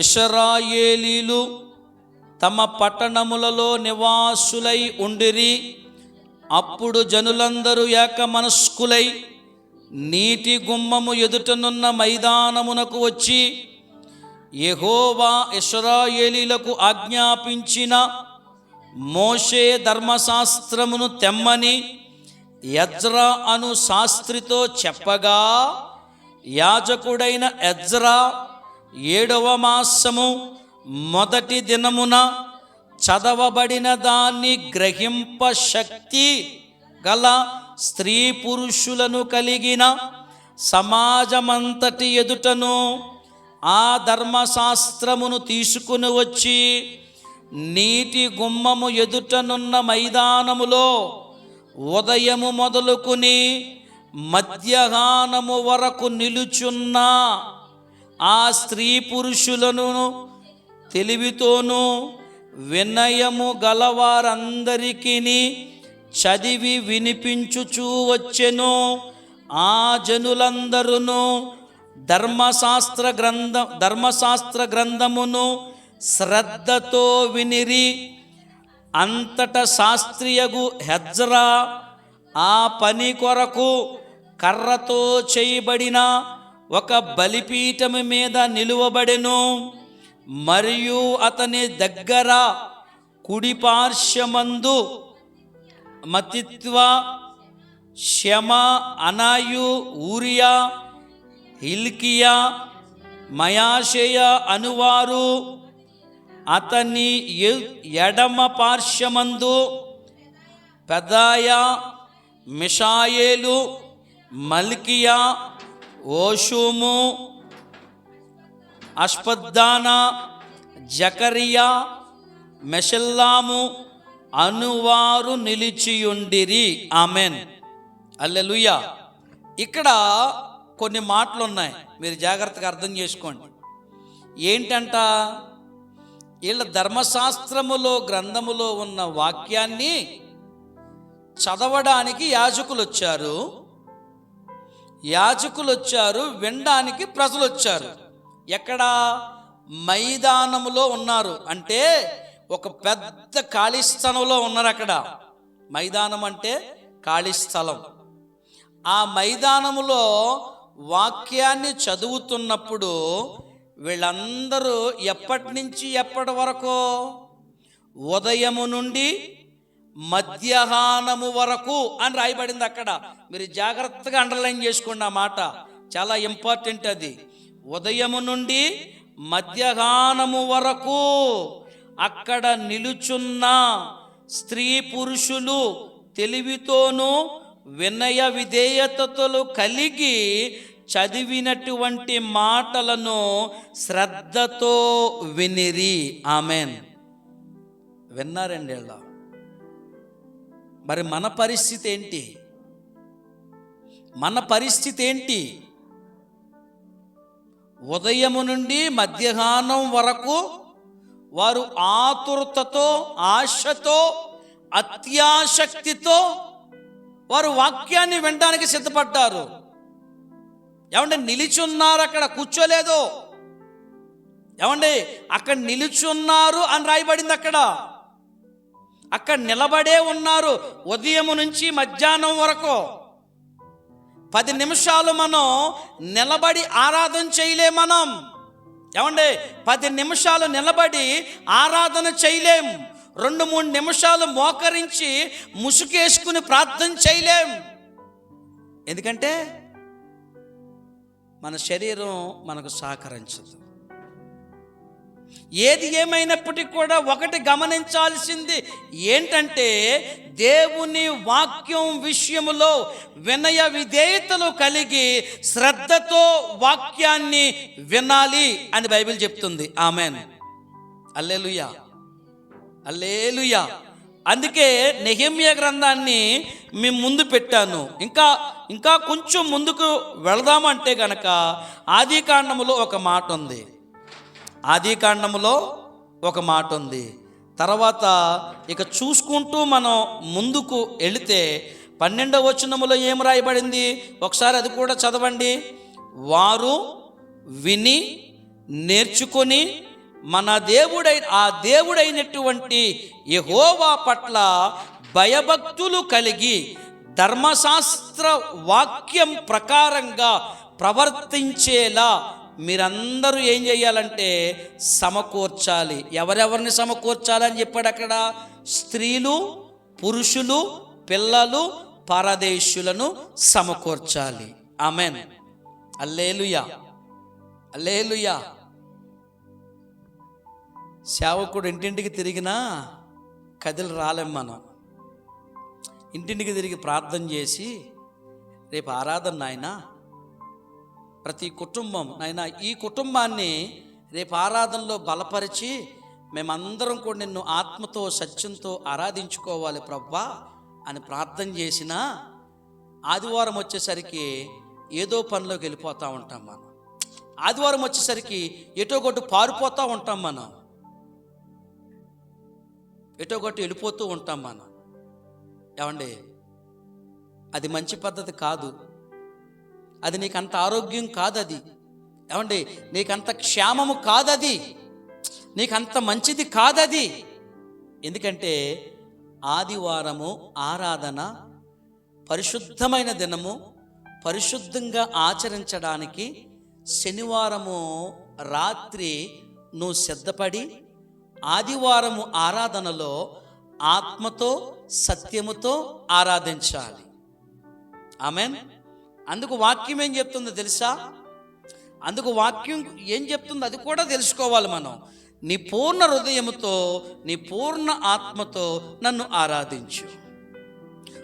ఇశ్రాయేలీలు తమ పట్టణములలో నివాసులై ఉండిరి. అప్పుడు జనులందరూ ఏక మనస్కులై నీటి గుమ్మము ఎదుటనున్న మైదానమునకు వచ్చి యెహోవా ఇశ్రాయేలీలకు ఆజ్ఞాపించిన మోషే ధర్మశాస్త్రమును తెమ్మని ఎజ్రా అను శాస్త్రితో చెప్పగా, యాజకుడైన ఎజ్రా 7వ మాసము మొదటి దినమున చదవబడిన దాన్ని గ్రహింప శక్తి గల స్త్రీ పురుషులను కలిగిన సమాజమంతటి ఎదుటను ఆ ధర్మశాస్త్రమును తీసుకుని వచ్చి నీటి గుమ్మము ఎదుటనున్న మైదానములో ఉదయము మొదలుకుని మధ్యాహ్నము వరకు నిలుచున్న ఆ స్త్రీ పురుషులను తెలివితోనూ వినయము గలవారందరికీ చదివి వినిపించుచూ వచ్చెను. ఆ జనులందరూ ధర్మశాస్త్ర గ్రంథమును శ్రద్ధతో వినిరి. అంతట శాస్త్రియగు హెజ్రా ఆ పని కొరకు కర్రతో చేయబడిన ఒక బలిపీఠము మీద నిలువబడెను. మరియు అతని దగ్గర కుడి పార్శ్వమందు మతిత్వ, షమ, అనాయు, ఊరియా, హిల్కియా, మయాషేయ అనువారు, అతని ఎడమ పార్శ్వమందు పెదాయా, మిషాయేలు, మల్కియా, ఓషుము, అష్పద్దానా, జకరియా, మెషల్లాము అనువారు నిలిచియుండిరి. ఆమెన్, హల్లెలూయా. ఇక్కడ కొన్ని మాటలు ఉన్నాయి, మీరు జాగ్రత్తగా అర్థం చేసుకోండి. ఏంటంట, వీళ్ళ ధర్మశాస్త్రములో గ్రంథములో ఉన్న వాక్యాన్ని చదవడానికి యాజకులు వచ్చారు, వినడానికి ప్రజలు వచ్చారు. ఎక్కడ? మైదానములో ఉన్నారు. అంటే ఒక పెద్ద ఖాళీ స్థలంలో ఉన్నారు. అక్కడ మైదానం అంటే ఖాళీ స్థలం. ఆ మైదానములో వాక్యాన్ని చదువుతున్నప్పుడు వీళ్ళందరూ ఎప్పటి నుంచి ఎప్పటి వరకు? ఉదయము నుండి మధ్యాహ్నము వరకు అని రాయబడింది అక్కడ. మీరు జాగ్రత్తగా అండర్లైన్ చేసుకోండి, ఆ మాట చాలా ఇంపార్టెంట్. అది ఉదయము నుండి మధ్యాహ్నము వరకు అక్కడ నిలుచున్న స్త్రీ పురుషులు తెలివితోనూ వినయ విధేయతలు కలిగి చదివినటువంటి మాటలను శ్రద్ధతో వినిరి. ఆమెన్. విన్నారండి ఇలా. మరి మన పరిస్థితి ఏంటి? ఉదయము నుండి మధ్యాహ్నం వరకు వారు ఆతురతతో, ఆశతో, అత్యాసక్తితో వారు వాక్యాన్ని వినడానికి సిద్ధపడ్డారు. ఏమంటే నిలిచున్నారు, అక్కడ కూర్చోలేదు. ఏమండి అక్కడ నిలుచున్నారు అని రాయబడింది. అక్కడ నిలబడే ఉన్నారు. ఉదయం నుంచి మధ్యాహ్నం వరకు 10 నిమిషాలు మనం నిలబడి ఆరాధన చేయలేం. మనం ఏమండి 10 నిమిషాలు నిలబడి ఆరాధన చేయలేం. 2-3 నిమిషాలు మోకరించి ముసుకేసుకుని ప్రార్థన చేయలేం. ఎందుకంటే మన శరీరం మనకు సహకరించదు. ఏది ఏమైనప్పటికీ కూడా ఒకటి గమనించాల్సింది ఏంటంటే, దేవుని వాక్యం విషయములో వినయ విధేయతలు కలిగి శ్రద్ధతో వాక్యాన్ని వినాలి అని బైబిల్ చెప్తుంది. ఆమెన్, హల్లెలూయా, హల్లెలూయా. అందుకే నెహెమ్యా గ్రంథాన్ని మీ ముందు పెట్టాను. ఇంకా కొంచెం ముందుకు వెళదామంటే గనక ఆదికాండములో ఒక మాట ఉంది. తర్వాత ఇక చూసుకుంటూ మనం ముందుకు వెళితే 12వ వచనములో ఏం రాయబడింది ఒకసారి అది కూడా చదవండి. వారు విని నేర్చుకొని మన దేవుడైనటువంటి యెహోవా పట్ల భయభక్తులు కలిగి ధర్మశాస్త్ర వాక్యం ప్రకారంగా ప్రవర్తించేలా మీరందరూ ఏం చేయాలంటే సమకూర్చాలి. ఎవరెవరిని సమకూర్చాలని చెప్పాడు అక్కడ? స్త్రీలు, పురుషులు, పిల్లలు, పరదేశులను సమకూర్చాలి. ఆమెన్, హల్లెలూయా, హల్లెలూయా. సేవకుడు ఇంటింటికి తిరిగినా కదిలి రాలేం. మనం ఇంటింటికి తిరిగి ప్రార్థన చేసి, రేపు ఆరాధన నాయనా, ప్రతి కుటుంబం నాయనా, ఈ కుటుంబాన్ని రేపు ఆరాధనలో బలపరిచి మేమందరం కూడా నిన్ను ఆత్మతో సత్యంతో ఆరాధించుకోవాలి ప్రభువా అని ప్రార్థన చేసినా ఆదివారం వచ్చేసరికి ఏదో పనిలోకి వెళ్ళిపోతూ ఉంటాం మనం. ఆదివారం వచ్చేసరికి ఎటో కొట్టు పారిపోతూ ఉంటాం మనం, ఎటో కొట్టు వెళ్ళిపోతూ ఉంటాం మనం. ఏమండి, అది మంచి పద్ధతి కాదు. అది నీకంత ఆరోగ్యం కాదు. అది ఏమండి, నీకంత క్షేమము కాదది, నీకంత మంచిది కాదది. ఎందుకంటే ఆదివారము ఆరాధన పరిశుద్ధమైన దినము, పరిశుద్ధంగా ఆచరించడానికి శనివారము రాత్రి నువ్వు సిద్ధపడి ఆదివారము ఆరాధనలో ఆత్మతో సత్యముతో ఆరాధించాలి. ఆమేన్. అందుకు వాక్యం ఏం చెప్తుందో తెలుసా? అందుకు వాక్యం ఏం చెప్తుందో అది కూడా తెలుసుకోవాలి మనం. నీ పూర్ణ హృదయముతో, నీ పూర్ణ ఆత్మతో నన్ను ఆరాధించు.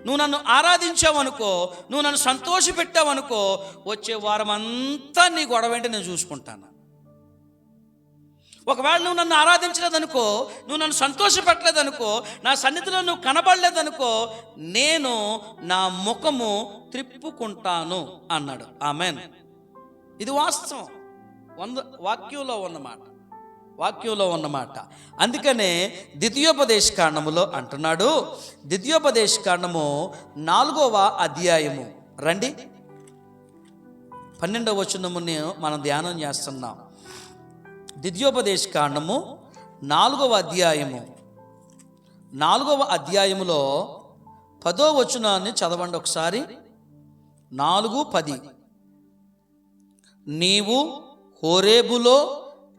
నువ్వు నన్ను ఆరాధించావనుకో, నువ్వు నన్ను సంతోషపెట్టావనుకో, వచ్చే వారం అంతా నీ గొడవ ఏంటి నేను చూసుకుంటాను. ఒకవేళ నువ్వు నన్ను ఆరాధించలేదనుకో, నువ్వు నన్ను సంతోషపెట్టలేదనుకో, నా సన్నిధిలో నువ్వు కనబడలేదనుకో, నేను నా ముఖము త్రిప్పుకుంటాను అన్నాడు. ఆమేన్. ఇది వాస్తవం, వాక్యంలో ఉన్నమాట. అందుకనే ద్వితీయోపదేశ కాండములో అంటున్నాడు. ద్వితీయోపదేశ కాండము 4వ అధ్యాయము రండి, 12వ వచనముని మనం ధ్యానం చేస్తున్నాం. ద్వితీయోపదేశ కాండము 4వ అధ్యాయములో 10వ వచనాన్ని చదవండి ఒకసారి. 4:10. నీవు హోరేబులో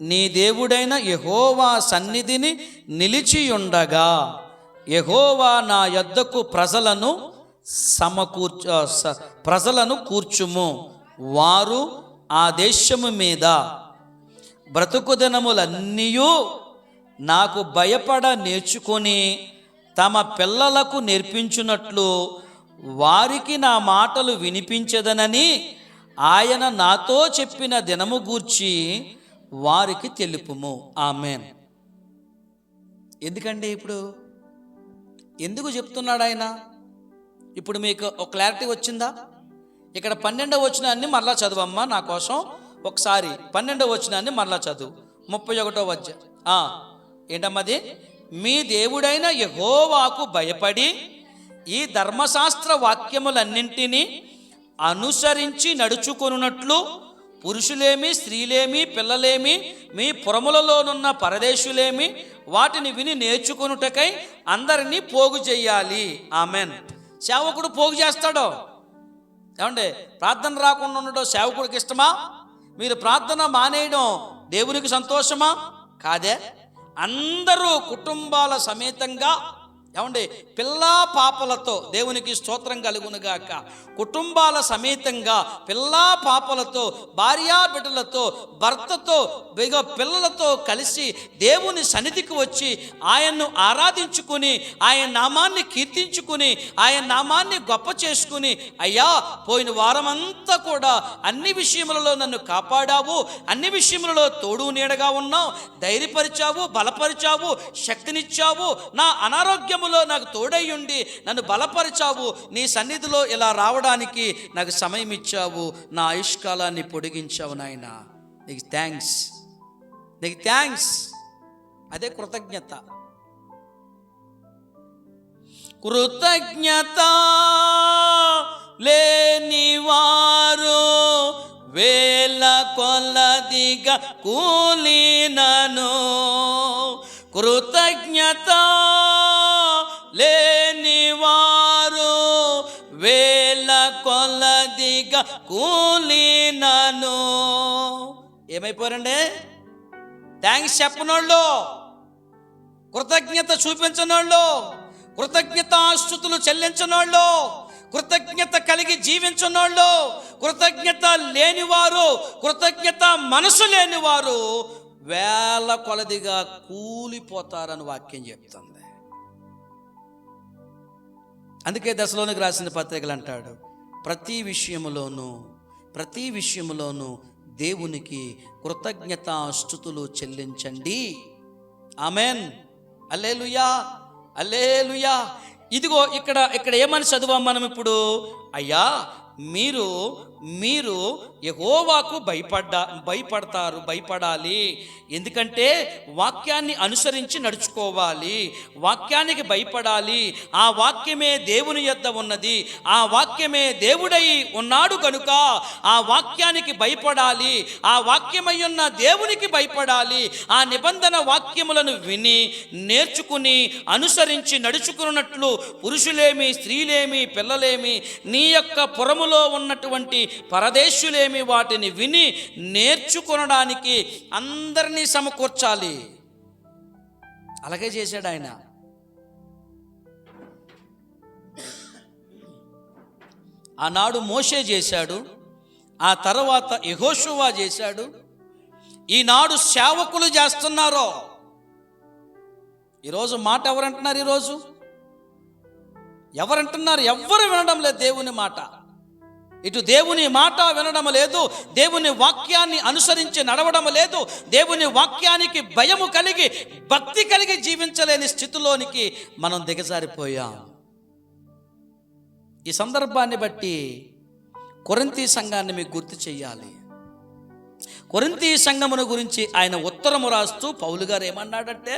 నీ దేవుడైన యెహోవా సన్నిధిని నిలిచియుండగా యెహోవా నా యొద్దకు ప్రజలను కూర్చుము. వారు ఆ దేశము మీద బ్రతుకుదినములన్నీయు నాకు భయపడ నేర్చుకొని తమ పిల్లలకు నేర్పించున్నట్లు వారికి నా మాటలు వినిపించదనని ఆయన నాతో చెప్పిన దినము గూర్చి వారికి తెలుపుము. ఆమేన్. ఎందుకండి ఇప్పుడు ఎందుకు చెప్తున్నాడు ఆయన? ఇప్పుడు మీకు ఒక క్లారిటీ వచ్చిందా? ఇక్కడ 12వ వచనాన్ని మరలా చదువమ్మా నా కోసం ఒకసారి. 12వ వచనాన్ని మరలా చదువు. 31వ అధ్యాయం ఏంటమ్మది? మీ దేవుడైన యెహోవాకు భయపడి ఈ ధర్మశాస్త్ర వాక్యములన్నింటినీ అనుసరించి నడుచుకొనున్నట్లు పురుషులేమి, స్త్రీలేమి, పిల్లలేమి, మీ పురములలోనున్న పరదేశులేమి వాటిని విని నేర్చుకొనుటకై అందరినీ పోగు చేయాలి. ఆమెన్. సేవకుడు పోగు చేస్తాడో? ఏమండి, ప్రార్థన రాకుండా ఉండడం సేవకుడికి ఇష్టమా? మీరు ప్రార్థన మానేయడం దేవునికి సంతోషమా? కాదే. అందరూ కుటుంబాల సమేతంగా, ఏమండి, పిల్లా పాపలతో, దేవునికి స్తోత్రం కలుగునుగాక, కుటుంబాల సమేతంగా పిల్లా పాపలతో, భార్యా బిడ్డలతో, భర్తతో, పిల్లలతో కలిసి దేవుని సన్నిధికి వచ్చి ఆయన్ను ఆరాధించుకుని, ఆయన నామాన్ని కీర్తించుకుని, ఆయన నామాన్ని గొప్ప చేసుకుని, అయ్యా పోయిన వారమంతా కూడా అన్ని విషయములలో నన్ను కాపాడావు, అన్ని విషయములలో తోడు నీడగా ఉన్నావు, ధైర్యపరిచావు, బలపరిచావు, శక్తినిచ్చావు, నా అనారోగ్యము నాకు తోడయ్యుండి నన్ను బలపరిచావు, నీ సన్నిధిలో ఇలా రావడానికి నాకు సమయం ఇచ్చావు, నా ఆయుష్కాలాన్ని పొడిగించావు నాయనా, నీకు థ్యాంక్స్, నీకు థ్యాంక్స్. అదే కృతజ్ఞత. కృతజ్ఞత లేని వారు వేల కొలదిగా కూలినను, కృతజ్ఞత లేని వారు వేల కొలదిగా కూలినను. ఏమైపోయారండి? థ్యాంక్స్ చెప్పనోళ్ళు, కృతజ్ఞత చూపించనోళ్ళు, కృతజ్ఞతాస్తుతులు చెల్లించనోళ్ళు, కృతజ్ఞత కలిగి జీవించనోళ్ళు, కృతజ్ఞత లేనివారు, కృతజ్ఞత మనసు లేనివారు వేల కొలదిగా కూలిపోతారని వాక్యం చెప్తుంది. అందుకే దశలోనికి రాసిన పత్రికలు అంటాడు, ప్రతి విషయములోనూ దేవునికి కృతజ్ఞతాస్తుతులు చెల్లించండి. ఆమెన్. హల్లెలూయా, హల్లెలూయా. ఇదిగో ఇక్కడ ఏమని చదువాం మనం ఇప్పుడు? అయ్యా మీరు మీరు యెహోవాకు భయపడాలి. ఎందుకంటే వాక్యాన్ని అనుసరించి నడుచుకోవాలి, వాక్యానికి భయపడాలి. ఆ వాక్యమే దేవుని యొద్ద ఉన్నది, ఆ వాక్యమే దేవుడై ఉన్నాడు కనుక ఆ వాక్యానికి భయపడాలి, ఆ వాక్యమై ఉన్న దేవునికి భయపడాలి. ఆ నిబంధన వాక్యములను విని నేర్చుకుని అనుసరించి నడుచుకున్నట్లు పురుషులేమి, స్త్రీలేమి, పిల్లలేమి, నీ యొక్క పురములో ఉన్నటువంటి పరదేశులేమి వాటిని విని నేర్చుకొనడానికి అందరినీ సమకూర్చాలి. అలాగే చేశాడు ఆయన. ఆనాడు మోషే చేశాడు, ఆ తర్వాత యెహోషువ చేశాడు, ఈనాడు సేవకులు చేస్తున్నారు. ఈరోజు మాట ఎవరంటున్నారు? ఈరోజు ఎవరంటున్నారు? ఎవ్వరు వినడం లేదు దేవుని మాట. ఇటు దేవుని మాట వినడం లేదు, దేవుని వాక్యాన్ని అనుసరించి నడవడం లేదు, దేవుని వాక్యానికి భయము కలిగి భక్తి కలిగి జీవించలేని స్థితిలోనికి మనం దిగజారిపోయాం. ఈ సందర్భాన్ని బట్టి కొరింథీ సంఘాన్ని మీకు గుర్తు చేయాలి. కొరింథీ సంఘమును గురించి ఆయన ఉత్తరము రాస్తూ పౌలు గారు ఏమన్నాడంటే,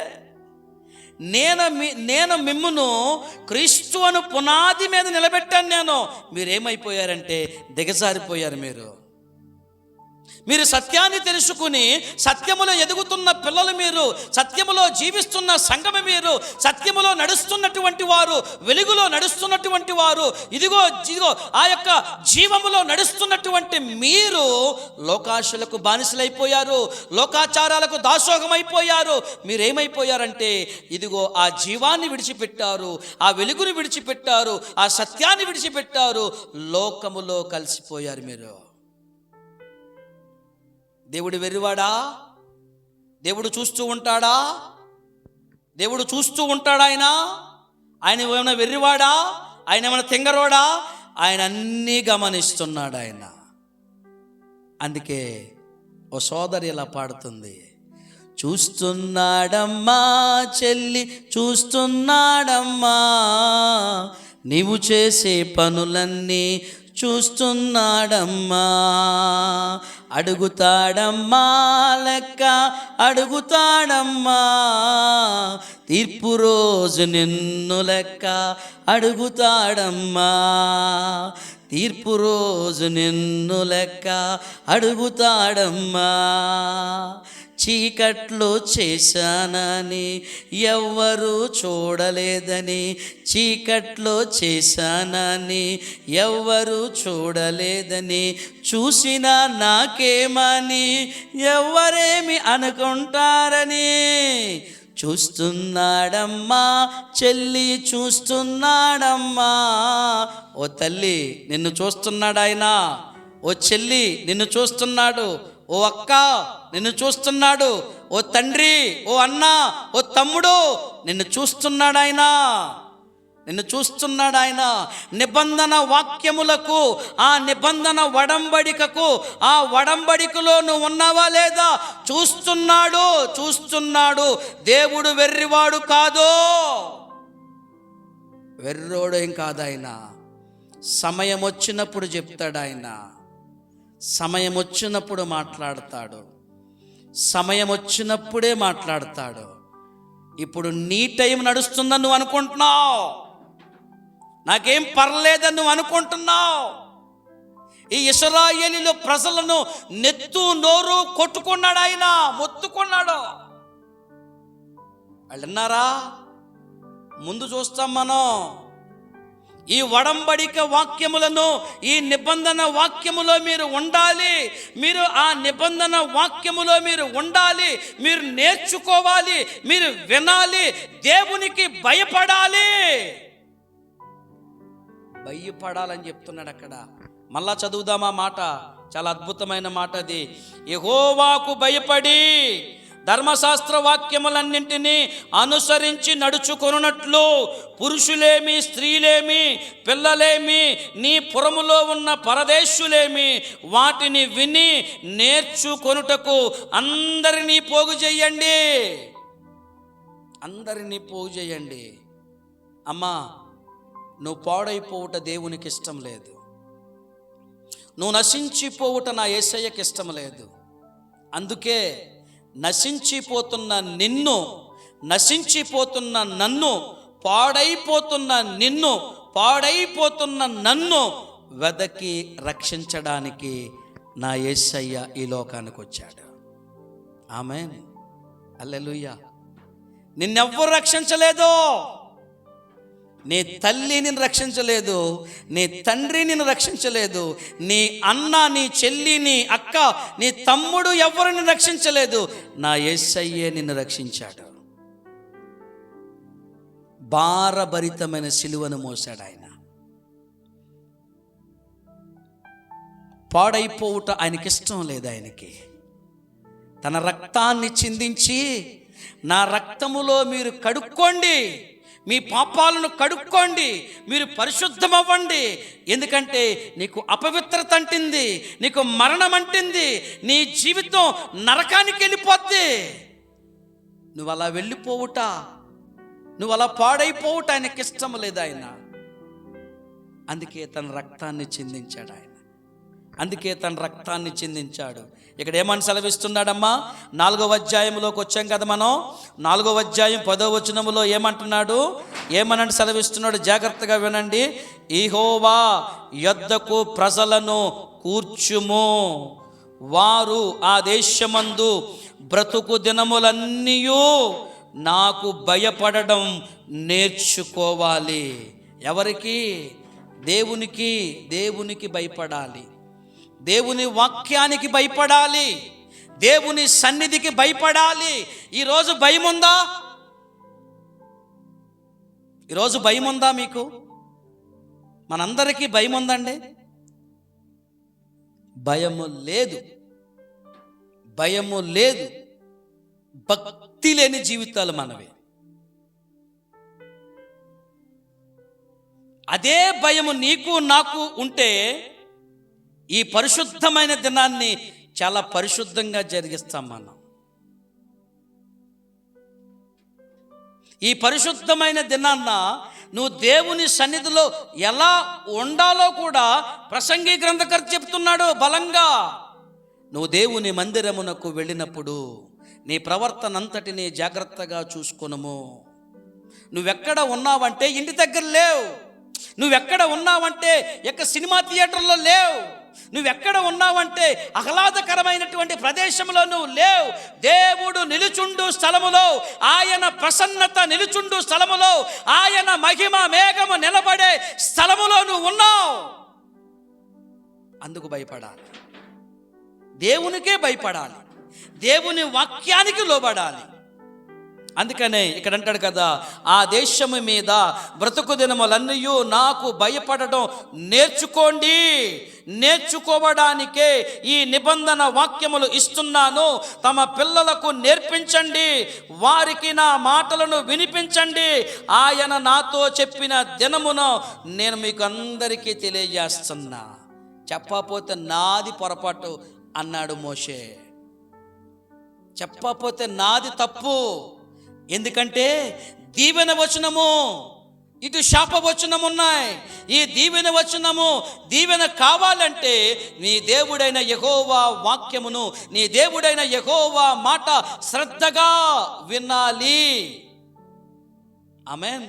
నేను మిమ్మును క్రీస్తు అను పునాది మీద నిలబెట్టాను. మీరేమైపోయారంటే దిగజారిపోయారు. మీరు సత్యాన్ని తెలుసుకుని సత్యములో ఎదుగుతున్న పిల్లలు, మీరు సత్యములో జీవిస్తున్న సంఘము, మీరు సత్యములో నడుస్తున్నటువంటి వారు, వెలుగులో నడుస్తున్నటువంటి వారు, ఇదిగో ఆ యొక్క జీవములో నడుస్తున్నటువంటి మీరు లోకాశలకు బానిసలైపోయారు, లోకాచారాలకు దాసోహమైపోయారు. మీరేమైపోయారంటే ఇదిగో ఆ జీవాన్ని విడిచిపెట్టారు, ఆ వెలుగుని విడిచిపెట్టారు, ఆ సత్యాన్ని విడిచిపెట్టారు, లోకములో కలిసిపోయారు. మీరు దేవుడు వెర్రివాడా? దేవుడు చూస్తూ ఉంటాడా? దేవుడు చూస్తూ ఉంటాడా? ఆయన ఏమైనా వెర్రివాడా? ఆయన ఏమైనా తెంగరోడా? ఆయన అన్నీ గమనిస్తున్నాడు ఆయన. అందుకే ఓ సోదరి ఇలా పాడుతుంది, చూస్తున్నాడమ్మా చెల్లి, చూస్తున్నాడమ్మా, నీవు చేసే పనులన్నీ చూస్తున్నాడమ్మా, అడుగుతాడమ్మా లెక్క అడుగుతాడమ్మా, తీర్పు రోజు నిన్ను లెక్క అడుగుతాడమ్మా, తీర్పు రోజు నిన్ను లెక్క అడుగుతాడమ్మా. చీకట్లో చేశానని ఎవ్వరూ చూడలేదని, చీకట్లో చేశానని ఎవ్వరూ చూడలేదని, చూసినా నాకేమని ఎవ్వరేమి అనుకుంటారని, చూస్తున్నాడమ్మా చెల్లి, చూస్తున్నాడమ్మా. ఓ తల్లి నిన్ను చూస్తున్నాడు ఆయన, ఓ చెల్లి నిన్ను చూస్తున్నాడు, ఓ అక్క నిన్ను చూస్తున్నాడు, ఓ తండ్రి, ఓ అన్న, ఓ తమ్ముడు నిన్ను చూస్తున్నాడు ఆయన, నిన్ను చూస్తున్నాడు ఆయన. నిబంధన వాక్యములకు, ఆ నిబంధన వడంబడికకు, ఆ వడంబడికలో నువ్వు ఉన్నావా లేదా? చూస్తున్నాడు. దేవుడు వెర్రివాడు కాదు, వెర్రోడేం కాదు ఆయన. సమయం వచ్చినప్పుడు చెప్తాడు ఆయన, సమయం వచ్చినప్పుడు మాట్లాడతాడు, సమయం వచ్చినప్పుడే మాట్లాడతాడు. ఇప్పుడు నీ టైం నడుస్తుందని నువ్వు అనుకుంటున్నావు, నాకేం పర్లేదని నువ్వు అనుకుంటున్నావు. ఈ ఇశ్రాయేలీయుల ప్రజలను నెత్తు నోరు కొట్టుకున్నాడు ఆయన, మొత్తుకున్నాడు. వాళ్ళు విన్నారా? ముందు చూస్తాం మనం. ఈ వడంబడిక వాక్యములను, ఈ నిబంధన వాక్యములో మీరు ఉండాలి, మీరు ఆ నిబంధన వాక్యములో మీరు ఉండాలి, మీరు నేర్చుకోవాలి, మీరు వినాలి, దేవునికి భయపడాలి. భయపడాలని చెప్తున్నాడు అక్కడ. మళ్ళా చదువుదామా మాట, చాలా అద్భుతమైన మాట అది. యెహోవాకు భయపడి ధర్మశాస్త్ర వాక్యములన్నింటినీ అనుసరించి నడుచుకొనున్నట్లు పురుషులేమి, స్త్రీలేమి, పిల్లలేమి, నీ పురములో ఉన్న పరదేశులేమి వాటిని విని నేర్చుకొనుటకు అందరినీ పోగు చేయండి, అందరినీ పోగు చేయండి. అమ్మా, నువ్వు పాడైపోవుట దేవునికి ఇష్టం లేదు. నువ్వు నశించిపోవుట నా యేసయ్యకి ఇష్టం లేదు. అందుకే నశించిపోతున్న నిన్ను, నశించిపోతున్న నన్ను, పాడైపోతున్న నిన్ను, పాడైపోతున్న నన్ను వెదకి రక్షించడానికి నా యేసయ్య ఈ లోకానికి వచ్చాడు. ఆమేన్, హల్లెలూయా. నిన్నెవ్వరు రక్షించలేదు. నీ తల్లి నిన్ను రక్షించలేదు, నీ తండ్రి నిన్ను రక్షించలేదు, నీ అన్న, నీ చెల్లి, నీ అక్క, నీ తమ్ముడు ఎవరు నిన్ను రక్షించలేదు. నా యేసయ్యే నిన్ను రక్షించాడు. భారభరితమైన సిలువను మోసాడు ఆయన. పాడైపోవుట ఆయనకి ఇష్టం లేదు. ఆయనకి తన రక్తాన్ని చిందించి, నా రక్తములో మీరు కడుక్కోండి, మీ పాపాలను కడుక్కోండి, మీరు పరిశుద్ధమవ్వండి. ఎందుకంటే నీకు అపవిత్రత అంటింది, నీకు మరణం అంటింది, నీ జీవితం నరకానికి వెళ్ళిపోద్ది. నువ్వు అలా వెళ్ళిపోవుట, నువ్వు అలా పాడైపోవుట ఆయనకి ఇష్టం లేదు. ఆయన అందుకే తన రక్తాన్ని చిందించాడు. అందుకే తన రక్తాన్ని చిందించాడు. ఇక్కడ ఏమని సెలవిస్తున్నాడమ్మా? 4వ అధ్యాయంలోకి వచ్చాం కదా మనం. 4వ అధ్యాయం 10వ వచనములో ఏమంటున్నాడు? ఏమనంటే సెలవిస్తున్నాడు, జాగ్రత్తగా వినండి. యెహోవా యొద్దకు ప్రజలను కూర్చుము, వారు ఆ దేశమందు బ్రతుకు దినములన్నీయు నాకు భయపడడం నేర్చుకోవాలి. ఎవరికి? దేవునికి. దేవునికి భయపడాలి, దేవుని వాక్యానికి భయపడాలి, దేవుని సన్నిధికి భయపడాలి. ఈరోజు భయం ఉందా? ఈరోజు భయం ఉందా మీకు? మనందరికీ భయం ఉందండి? భయము లేదు, భయము లేదు. భక్తి లేని జీవితాలు మనవి. అదే భయము నీకు నాకు ఉంటే ఈ పరిశుద్ధమైన దినాన్ని చాలా పరిశుద్ధంగా జరిగిస్తాం మనం. ఈ పరిశుద్ధమైన దినాన్న నువ్వు దేవుని సన్నిధిలో ఎలా ఉండాలో కూడా ప్రసంగి గ్రంథకర్త చెప్తున్నాడు బలంగా. నువ్వు దేవుని మందిరమునకు వెళ్ళినప్పుడు నీ ప్రవర్తన అంతటిని జాగ్రత్తగా చూసుకొనుము. నువ్వెక్కడ ఉన్నావంటే ఇంటి దగ్గర లేవు, నువ్వెక్కడ ఉన్నావంటే సినిమా థియేటర్లో లేవు, నువ్వెక్కడ ఉన్నావంటే ఆహ్లాదకరమైనటువంటి ప్రదేశంలో నువ్వు లేవు. దేవుడు నిలుచుండు స్థలములో, ఆయన ప్రసన్నత నిలుచుండు స్థలములో, ఆయన మహిమ మేఘము నిలబడే స్థలములో నువ్వు ఉన్నావు. అందుకు భయపడాలి, దేవునికే భయపడాలి, దేవుని వాక్యానికి లోబడాలి. అందుకనే ఇక్కడ అంటాడు కదా, ఆ దేశము మీద బ్రతుకు దినములన్నీ నాకు భయపడడం నేర్చుకోండి. నేర్చుకోవడానికే ఈ నిబంధన వాక్యములు ఇస్తున్నాను. తమ పిల్లలకు నేర్పించండి, వారికి నా మాటలను వినిపించండి. ఆయన నాతో చెప్పిన దినమును నేను మీకు అందరికీ తెలియజేస్తున్నా. చెప్పకపోతే నాది పొరపాటు అన్నాడు మోషే. చెప్పకపోతే నాది తప్పు. ఎందుకంటే దీవెన వచనము, ఇటు శాప వచనం ఉన్నాయి. ఈ దీవెన వచనము, దీవెన కావాలంటే నీ దేవుడైన యెహోవా వాక్యమును, నీ దేవుడైన యెహోవా మాట శ్రద్ధగా వినాలి. ఆమేన్,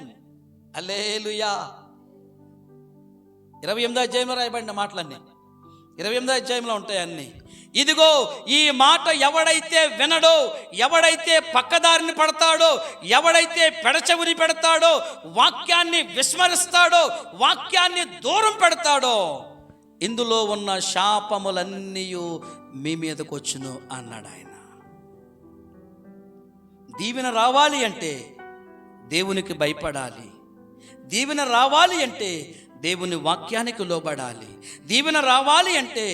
హల్లెలూయా. 28వ అధ్యాయంలో రాయబడిన మాటలన్నీ 28వ అధ్యాయంలో ఉంటాయి అన్నీ. ఇదిగో ఈ మాట ఎవడైతే వినడో, ఎవడైతే పక్కదారిని పడతాడో, ఎవడైతే పెడచెవిని పెడతాడో, వాక్యాన్ని విస్మరిస్తాడో, వాక్యాన్ని దూరం పెడతాడో, ఇందులో ఉన్న శాపములన్నీ మీ మీదకు వచ్చును అన్నాడు ఆయన. దీవెన రావాలి అంటే దేవునికి భయపడాలి. దీవెన రావాలి అంటే దేవుని వాక్యానికి లోబడాలి. దీవెన రావాలి అంటే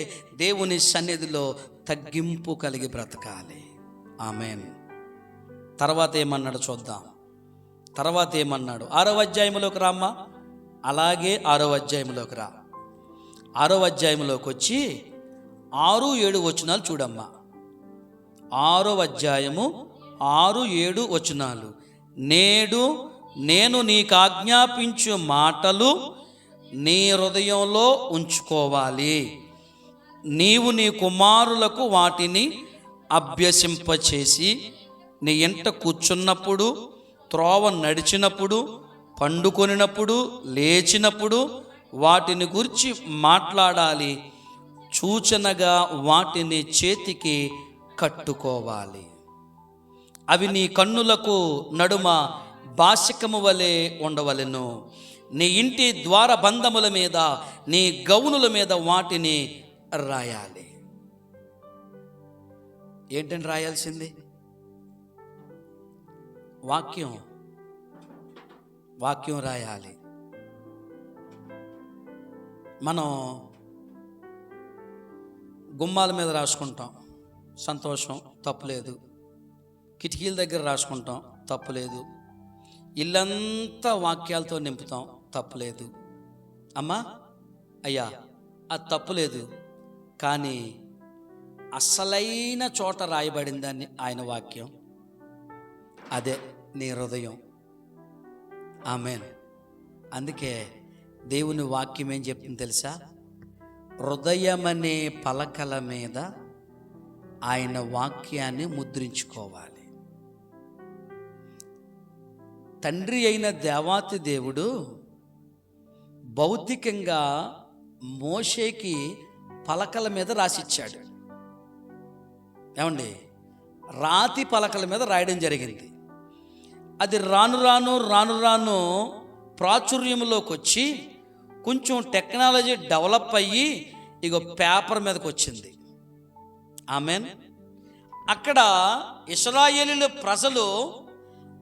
దేవుని సన్నిధిలో తగ్గింపు కలిగి బ్రతకాలి. ఆమేన్. తర్వాత ఏమన్నాడు చూద్దాం. తర్వాత ఏమన్నాడు? 6వ అధ్యాయంలోకి రామ్మా. అలాగే 6వ అధ్యాయంలోకి రా. 6వ అధ్యాయంలోకి వచ్చి 6-7 వచనాలు చూడమ్మా. 6వ అధ్యాయము 6-7 వచనాలు. నేడు నేను నీకు ఆజ్ఞాపించు మాటలు నీ హృదయంలో ఉంచుకోవాలి, నీవు నీ కుమారులకు వాటిని అభ్యసింపచేసి నీ ఇంట కూర్చున్నప్పుడు, త్రోవ నడిచినప్పుడు, పండుకొనినప్పుడు, లేచినప్పుడు వాటిని గురించి మాట్లాడాలి. సూచనగా వాటిని చేతికి కట్టుకోవాలి. అవి నీ కన్నులకు నడుమ బాసికము వలె ఉండవలెను. నీ ఇంటి ద్వార బంధముల మీద, నీ గౌనుల మీద వాటిని రాయాలి. ఏంటని రాయాల్సింది? వాక్యం రాయాలి. మనం గుమ్మాల మీద రాసుకుంటాం, సంతోషం, తప్పులేదు. కిటికీల దగ్గర రాసుకుంటాం, తప్పులేదు. ఇల్లంతా వాక్యాలతో నింపుతాం, తప్పులేదు. అమ్మా, అయ్యా, అది తప్పులేదు. కానీ అసలైన చోట రాయబడిందని ఆయన వాక్యం, అదే నీ హృదయం. ఆమేన్. అందుకే దేవుని వాక్యం ఏం చెప్తుంది తెలుసా? హృదయమనే పలకల మీద ఆయన వాక్యాన్ని ముద్రించుకోవాలి. తండ్రి అయిన దేవాతి దేవుడు భౌతికంగా మోషేకి పలకల మీద రాసిచ్చాడు. ఏమండి? రాతి పలకల మీద రాయడం జరిగింది. అది రాను రాను ప్రాచుర్యంలోకి వచ్చి కొంచెం టెక్నాలజీ డెవలప్ అయ్యి ఇగో పేపర్ మీదకి వచ్చింది. ఆమేన్. అక్కడ ఇశ్రాయేలీయుల ప్రజలు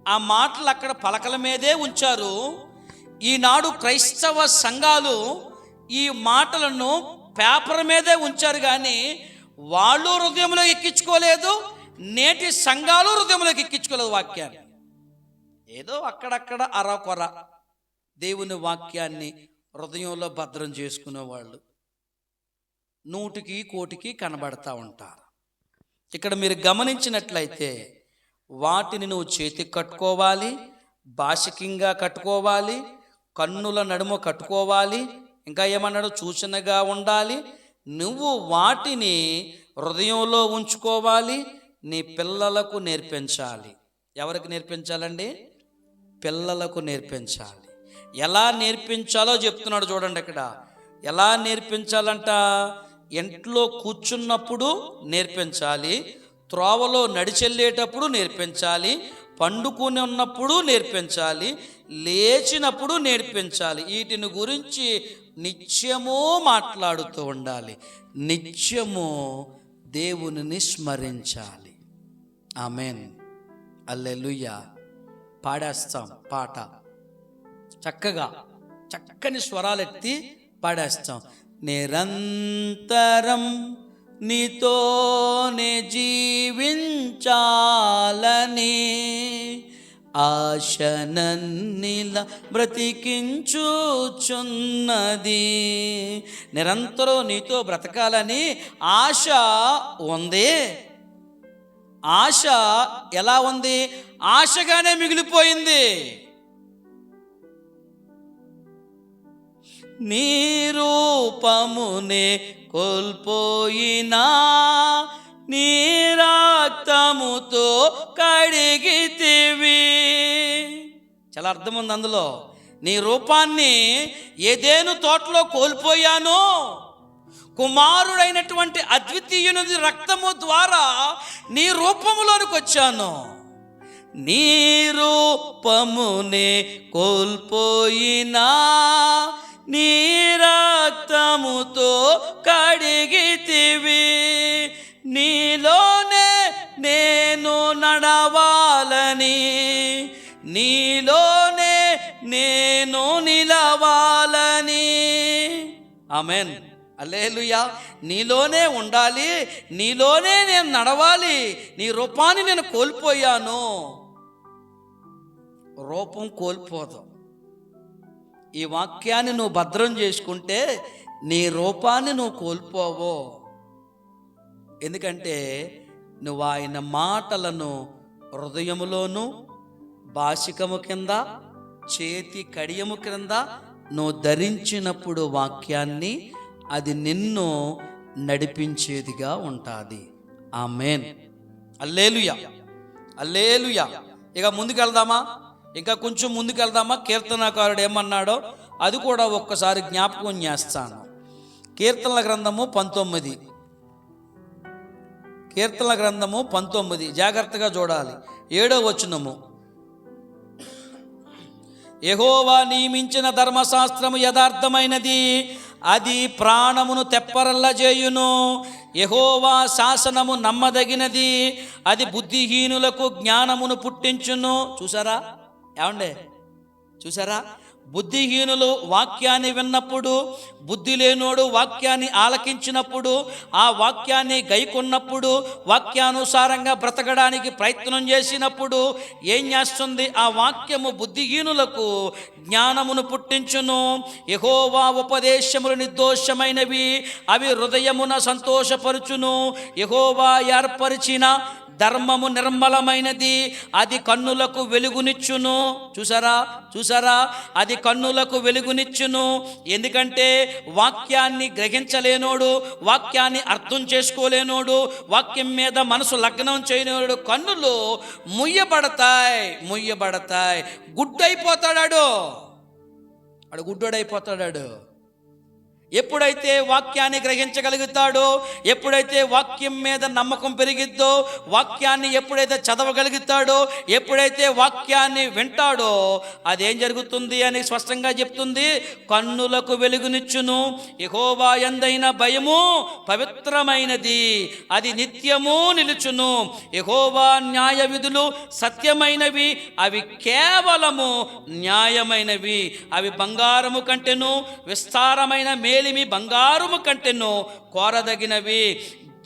ఆ మాటలు అక్కడ పలకల మీదే ఉంచారు. ఈనాడు క్రైస్తవ సంఘాలు ఈ మాటలను పేపర్ మీదే ఉంచారు, కానీ వాళ్ళు హృదయంలో ఎక్కించుకోలేదు. నేటి సంఘాలు హృదయంలోకి ఎక్కించుకోలేదు వాక్యాన్ని. ఏదో అక్కడక్కడ అరకొర దేవుని వాక్యాన్ని హృదయంలో భద్రం చేసుకునేవాళ్ళు 100-1 కనబడతా ఉంటారు. ఇక్కడ మీరు గమనించినట్లయితే వాటిని నువ్వు చేతికి కట్టుకోవాలి, బాసికంగా కట్టుకోవాలి, కన్నుల నడుమ కట్టుకోవాలి. ఇంకా ఏమన్నాడు? సూచనగా ఉండాలి. నువ్వు వాటిని హృదయంలో ఉంచుకోవాలి, నీ పిల్లలకు నేర్పించాలి. ఎవరికి నేర్పించాలండి? పిల్లలకు నేర్పించాలి. ఎలా నేర్పించాలో చెప్తున్నాడు చూడండి. అక్కడ ఎలా నేర్పించాలంట? ఇంట్లో కూర్చున్నప్పుడు నేర్పించాలి, త్రోవలో నడిచెళ్ళేటప్పుడు నేర్పించాలి, పండుకొని ఉన్నప్పుడు నేర్పించాలి, లేచినప్పుడు నేర్పించాలి. వీటిని గురించి నిత్యము మాట్లాడుతూ ఉండాలి. నిత్యము దేవునిని స్మరించాలి. ఆమేన్. హల్లెలూయా. పాడేస్తాం పాట, చక్కని స్వరాలెత్తి పాడేస్తాం. నిరంతరం నీతోనే జీవించాలని ఆశనన్నిల బ్రతికించుచున్నది. నిరంతరం నీతో బ్రతకాలని ఆశ ఉంది. ఆశ ఎలా ఉంది? ఆశగానే మిగిలిపోయింది. నీ రూపమునే కోల్పోయినా నీ రక్తముతో కడిగితివి. చాలా అర్థం ఉంది అందులో. నీ రూపాన్ని ఏదేను తోటలో కోల్పోయాను, కుమారుడైనటువంటి అద్వితీయుని రక్తము ద్వారా నీ రూపములోనికి వచ్చాను. నీ రూపమునే కోల్పోయినా నీ రక్తముతో కడిగితివి. నీలోనే నేను నడవాలని, నీలోనే నేను నిలవాలని. ఆమేన్. హల్లెలూయా. నీలోనే ఉండాలి, నీలోనే నేను నడవాలి. నీ రూపాన్ని నేను కోల్పోయాను. రూపం కోల్పోదు. ఈ వాక్యాన్ని నువ్వు భద్రం చేసుకుంటే నీ రూపాన్ని నువ్వు కోల్పోవు. ఎందుకంటే నువ్వు ఆయన మాటలను హృదయములోను, బాసికము కింద, చేతి కడియము క్రింద నువ్వు ధరించినప్పుడు వాక్యాన్ని, అది నిన్ను నడిపించేదిగా ఉంటుంది. ఆమేన్. హల్లెలూయా, హల్లెలూయా. ఇక ముందుకెళ్దామా? ఇంకా కొంచెం ముందుకెళ్దామా? కీర్తనకారుడు ఏమన్నాడో అది కూడా ఒక్కసారి జ్ఞాపకం చేస్తాను. కీర్తనల గ్రంథము 19, కీర్తనల గ్రంథము 19 జాగ్రత్తగా చూడాలి. 7వ వచనము, యెహోవా నియమించిన ధర్మశాస్త్రము యథార్థమైనది, అది ప్రాణమును తెప్పరల్లజేయును. యెహోవా శాసనము నమ్మదగినది, అది బుద్ధిహీనులకు జ్ఞానమును పుట్టించును. చూసారా ఏమండే? చూసారా? బుద్ధిహీనులు వాక్యాన్ని విన్నప్పుడు, బుద్ధి లేనోడు వాక్యాన్ని ఆలకించినప్పుడు, ఆ వాక్యాన్ని గైకొన్నప్పుడు, వాక్యానుసారంగా బ్రతకడానికి ప్రయత్నం చేసినప్పుడు ఏం చేస్తుంది? ఆ వాక్యము బుద్ధిహీనులకు జ్ఞానమును పుట్టించును. యెహోవా ఉపదేశములు నిర్దోషమైనవి, అవి హృదయమున సంతోషపరుచును. యెహోవా ఏర్పరిచిన ధర్మము నిర్మలమైనది, అది కన్నులకు వెలుగునిచ్చును. చూసారా? చూసారా? అది కన్నులకు వెలుగునిచ్చును. ఎందుకంటే వాక్యాన్ని గ్రహించలేనోడు, వాక్యాన్ని అర్థం చేసుకోలేనోడు, వాక్యం మీద మనసు లగ్నం చేయనోడు కన్నులు ముయ్యబడతాయి, ముయ్యబడతాయి. గుడ్డైపోతాడాడు, ఆడు గుడ్డోడైపోతాడాడు. ఎప్పుడైతే వాక్యాన్ని గ్రహించగలుగుతాడో, ఎప్పుడైతే వాక్యం మీద నమ్మకం పెరిగిద్దో, వాక్యాన్ని ఎప్పుడైతే చదవగలుగుతాడో, ఎప్పుడైతే వాక్యాన్ని వింటాడో అదేం జరుగుతుంది అని స్పష్టంగా చెప్తుంది. కన్నులకు వెలుగునిచ్చును. యెహోవా యందైన భయము పవిత్రమైనది, అది నిత్యము నిలుచును. యెహోవా న్యాయ విధులు సత్యమైనవి, అవి కేవలము న్యాయమైనవి. అవి బంగారము కంటెను విస్తారమైన మేలిమి బంగారము కంటెను కోరదగినవి.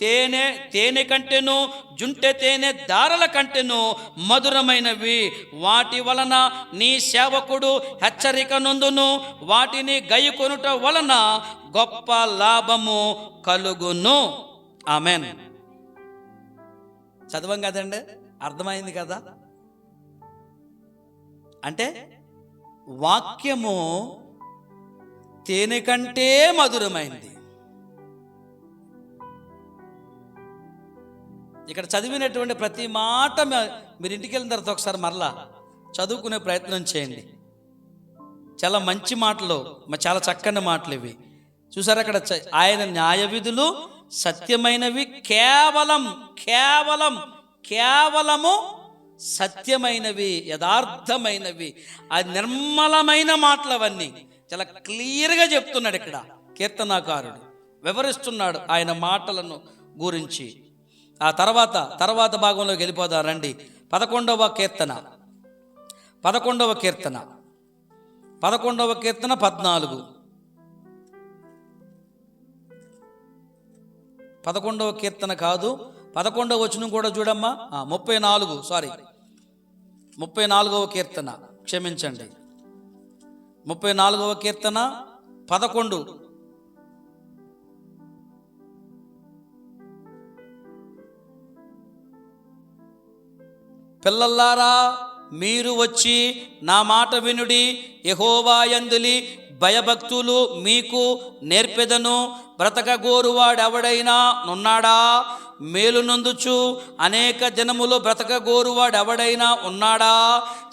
తేనె కంటెను జుంటె తేనె దారల కంటెను మధురమైనవి. వాటి వలన నీ సేవకుడు హెచ్చరిక నొందును, వాటిని గైకొనుట వలన గొప్ప లాభము కలుగును. ఆమెన్. చదవం కదండి, అర్థమైంది కదా? అంటే వాక్యము తేనె కంటే మధురమైంది. ఇక్కడ చదివినటువంటి ప్రతి మాట మీరు ఇంటికి వెళ్ళిన తర్వాత ఒకసారి మరలా చదువుకునే ప్రయత్నం చేయండి. చాలా మంచి మాటలు, చాలా చక్కని మాటలు ఇవి. చూసారు అక్కడ, ఆయన న్యాయ విధులు సత్యమైనవి, కేవలము సత్యమైనవి, యథార్థమైనవి, అది నిర్మలమైన మాటలు. అవన్నీ చాలా క్లియర్గా చెప్తున్నాడు ఇక్కడ కీర్తనాకారుడు, వివరిస్తున్నాడు ఆయన మాటలను గురించి. ఆ తర్వాత భాగంలోకి వెళ్ళిపోదాం రండి. 11వ కీర్తన 11వ కీర్తన 14. 11వ కీర్తన కాదు, 11వ వచనం కూడా చూడమ్మా. 34వ కీర్తన, క్షమించండి, 34వ కీర్తన 11. పిల్లల్లారా, మీరు వచ్చి నా మాట వినుడి. యెహోవా యందులి భయభక్తులు మీకు నేర్పెదను. బ్రతకగోరువాడెవడైనా నున్నాడా? మేలు నొందుచు అనేక దినములు బ్రతకగోరువాడెవడైనా ఉన్నాడా?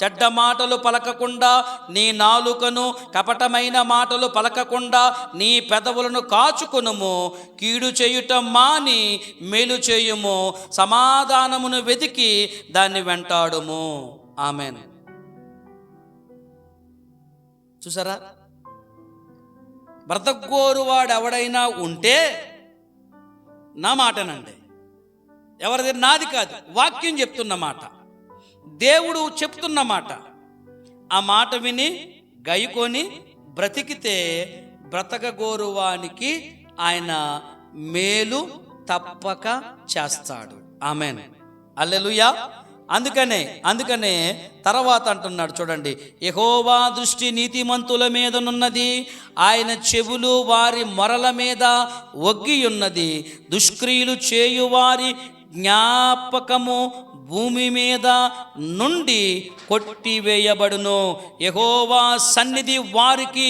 చెడ్డ మాటలు పలకకుండా నీ నాలుకను, కపటమైన మాటలు పలకకుండా నీ పెదవులను కాచుకొనుము. కీడు చేయుట మాని మేలు చేయుము, సమాధానమును వెతికి దాన్ని వెంటాడుము. ఆమెన్. చూసారా? బ్రతకగోరువాడు ఎవడైనా ఉంటే నా మాటనండి. ఎవరిది? నాది కాదు, వాక్యం చెప్తున్న మాట, దేవుడు చెప్తున్న మాట. ఆ మాట విని గైకొని బ్రతికితే బ్రతకగోరువానికి ఆయన మేలు తప్పక చేస్తాడు. ఆమెన్. హల్లెలూయా. అందుకనే తర్వాత అంటున్నాడు చూడండి, యెహోవా దృష్టి నీతిమంతుల మీదనున్నది, ఆయన చెవులు వారి మొరల మీద ఒగ్గి ఉన్నది. దుష్క్రియలు చేయువారి జ్ఞాపకము భూమి మీద నుండి కొట్టివేయబడును. యెహోవా సన్నిధి వారికి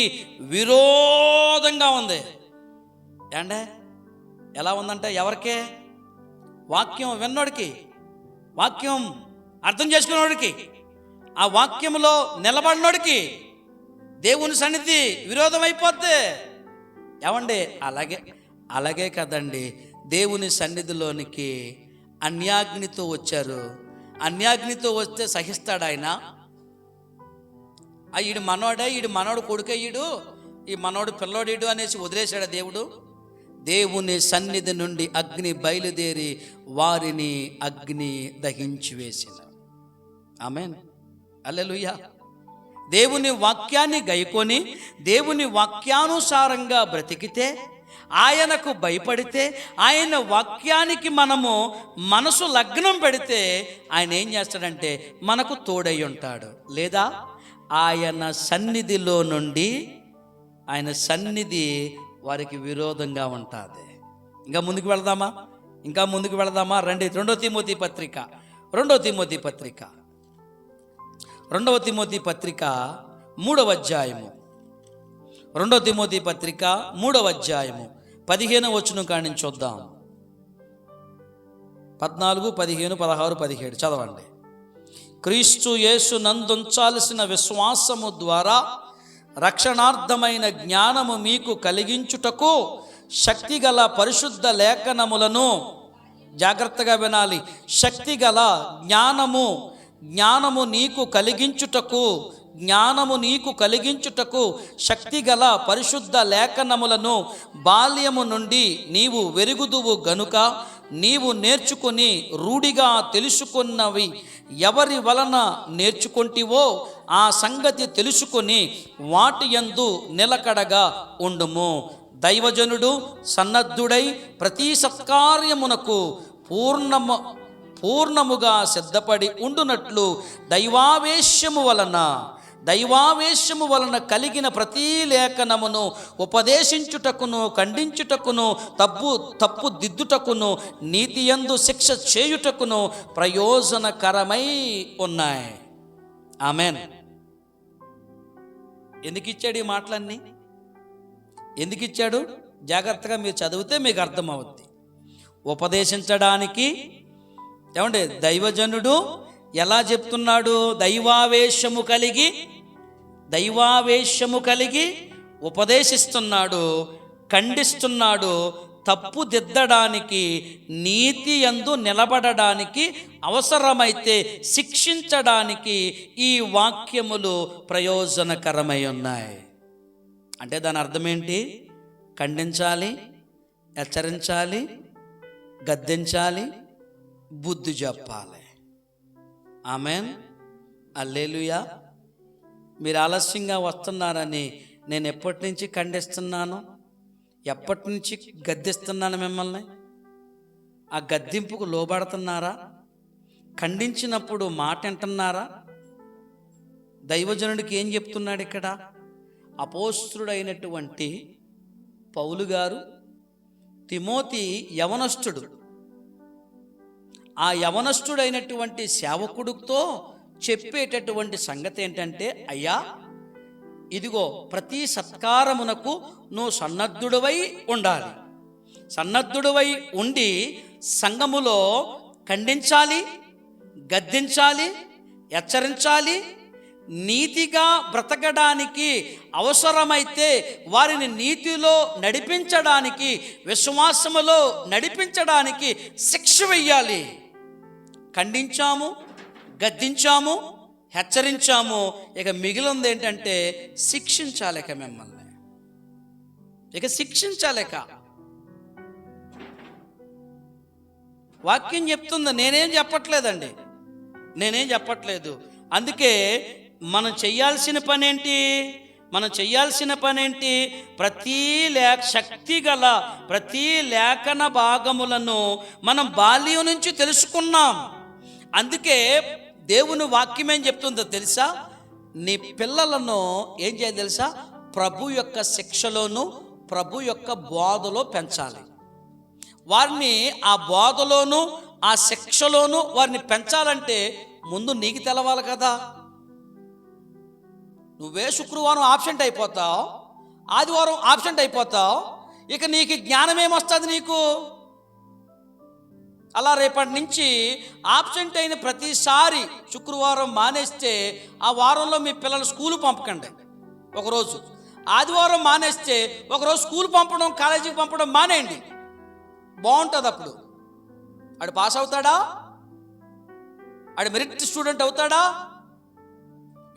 విరోధంగా ఉంది. ఏంటే ఎలా ఉందంటే ఎవరికే? వాక్యం విన్నోడికి, వాక్యం అర్థం చేసుకున్నోడికి, ఆ వాక్యంలో నిలబడినోడికి దేవుని సన్నిధి విరోధం అయిపోద్ది. ఏమండి? అలాగే కదండి, దేవుని సన్నిధిలోనికి అన్యాగ్నితో వచ్చారు. అన్యాగ్నితో వస్తే సహిస్తాడు ఆయన? ఈడు మనోడే, ఈడు మనోడు కొడుకే, ఈ మనోడు పిల్లోడీడు అనేసి వదిలేశాడు దేవుడు? దేవుని సన్నిధి నుండి అగ్ని బయలుదేరి వారిని అగ్ని దహించి వేసిన. ఆమేన్, హల్లెలూయా. దేవుని వాక్యాన్ని గైకొని దేవుని వాక్యానుసారంగా బ్రతికితే, ఆయనకు భయపడితే, ఆయన వాక్యానికి మనము మనసు లగ్నం పెడితే ఆయన ఏం చేస్తాడంటే మనకు తోడై ఉంటాడు. లేదా ఆయన సన్నిధిలో నుండి, ఆయన సన్నిధి వారికి విరోధంగా ఉంటుంది. ఇంకా ముందుకు వెళదామా? రండి, 2 తిమోతి పత్రిక 3వ తిమోతి పత్రిక 3వ అధ్యాయము. 2 తిమోతి పత్రిక 3వ అధ్యాయము 15వ వచనం కాడి నుంచి చూద్దాం. 14, 15, 16, 17 చదవండి. క్రీస్తు యేసు నందుంచాల్సిన విశ్వాసము ద్వారా రక్షణార్థమైన జ్ఞానము మీకు కలిగించుటకు శక్తిగల పరిశుద్ధ లేఖనములను, జాగ్రత్తగా వినాలి, శక్తిగల జ్ఞానము నీకు కలిగించుటకు శక్తిగల పరిశుద్ధ లేఖనములను బాల్యము నుండి నీవు వెరుగుదువు గనుక, నీవు నేర్చుకుని రూఢిగా తెలుసుకున్నవి ఎవరి వలన నేర్చుకొంటివో ఆ సంగతి తెలుసుకొని వాటి యందు నిలకడగా ఉండుము. దైవజనుడు సన్నద్ధుడై ప్రతి సత్కార్యమునకు పూర్ణముగా సిద్ధపడి ఉండునట్లు దైవావేశము వలన కలిగిన ప్రతి లేఖనమును ఉపదేశించుటకును, ఖండించుటకును, తప్పు దిద్దుటకును, నీతియందు శిక్ష చేయుటకును ప్రయోజనకరమై ఉన్నాయి. ఆమెన్. ఎందుకు ఇచ్చాడు ఈ మాటలన్నీ? ఎందుకు ఇచ్చాడు? జాగ్రత్తగా మీరు చదివితే మీకు అర్థమవుద్ది. ఉపదేశించడానికి. ఏమంటే దైవజనుడు ఎలా చెప్తున్నాడు? దైవావేశము కలిగి ఉపదేశిస్తున్నాడు, ఖండిస్తున్నాడు, తప్పు దిద్దడానికి, నీతి యందు నిలబడడానికి, అవసరమైతే శిక్షించడానికి ఈ వాక్యములు ప్రయోజనకరమై ఉన్నాయి. అంటే దాని అర్థం ఏంటి? ఖండించాలి, హెచ్చరించాలి, గద్దించాలి, బుద్ధి చెప్పాలి. ఆమెన్, హల్లెలూయా. మీరు ఆలస్యంగా వస్తున్నారని నేను ఎప్పటి నుంచి ఖండిస్తున్నాను, ఎప్పటి నుంచి గద్దిస్తున్నాను మిమ్మల్ని? ఆ గద్దింపుకు లోబడుతున్నారా? ఖండించినప్పుడు మాట వింటున్నారా? దైవజనుడికి ఏం చెప్తున్నాడు ఇక్కడ? అపోస్తుడైనటువంటి పౌలు గారు తిమోతి యవనస్తుడు. ఆ యవనస్తుడైనటువంటి సేవకుడితో చెప్పేటటువంటి సంగతి ఏంటంటే, అయ్యా ఇదిగో ప్రతి సత్కారమునకు నువ్వు సన్నద్ధుడివై ఉండాలి. సన్నద్ధుడివై ఉండి సంఘములో ఖండించాలి, గద్దించాలి, హెచ్చరించాలి, నీతిగా బ్రతకడానికి, అవసరమైతే వారిని నీతిలో నడిపించడానికి, విశ్వాసములో నడిపించడానికి శిక్ష వెయ్యాలి. ఖండించాము, గద్దించాము, హెచ్చరించాము, ఇక మిగిలింది ఏంటంటే శిక్షించాలేక మిమ్మల్ని, ఇక శిక్షించాలేక. వాక్యం చెప్తుంది, నేనేం చెప్పట్లేదు. అందుకే మనం చెయ్యాల్సిన పని ఏంటి? శక్తిగల ప్రతి లేఖన భాగములను మనం బాల్యం నుంచి తెలుసుకున్నాం. అందుకే దేవుని వాక్యం ఏం చెప్తుందో తెలుసా? నీ పిల్లలను ఏం చేయాలి తెలుసా? ప్రభు యొక్క శిక్షలోను, ప్రభు యొక్క బోధలో పెంచాలి. వారిని ఆ బోధలోను, ఆ శిక్షలోను వారిని పెంచాలంటే ముందు నీకు తెలవాలి కదా. నువ్వే శుక్రవారం ఆబ్సెంట్ అయిపోతావు, ఆదివారం ఆబ్సెంట్ అయిపోతావు, ఇక నీకు జ్ఞానం ఏమొస్తుంది నీకు? అలా రేపటి నుంచి ఆబ్సెంట్ అయిన ప్రతిసారి శుక్రవారం మానేస్తే ఆ వారంలో మీ పిల్లలు స్కూల్ పంపకండి ఒకరోజు. ఆదివారం మానేస్తే ఒకరోజు స్కూల్ పంపడం, కాలేజీకి పంపడం మానేయండి. బాగుంటుంది. అప్పుడు ఆడు పాస్ అవుతాడా? ఆడు మెరిట్ స్టూడెంట్ అవుతాడా?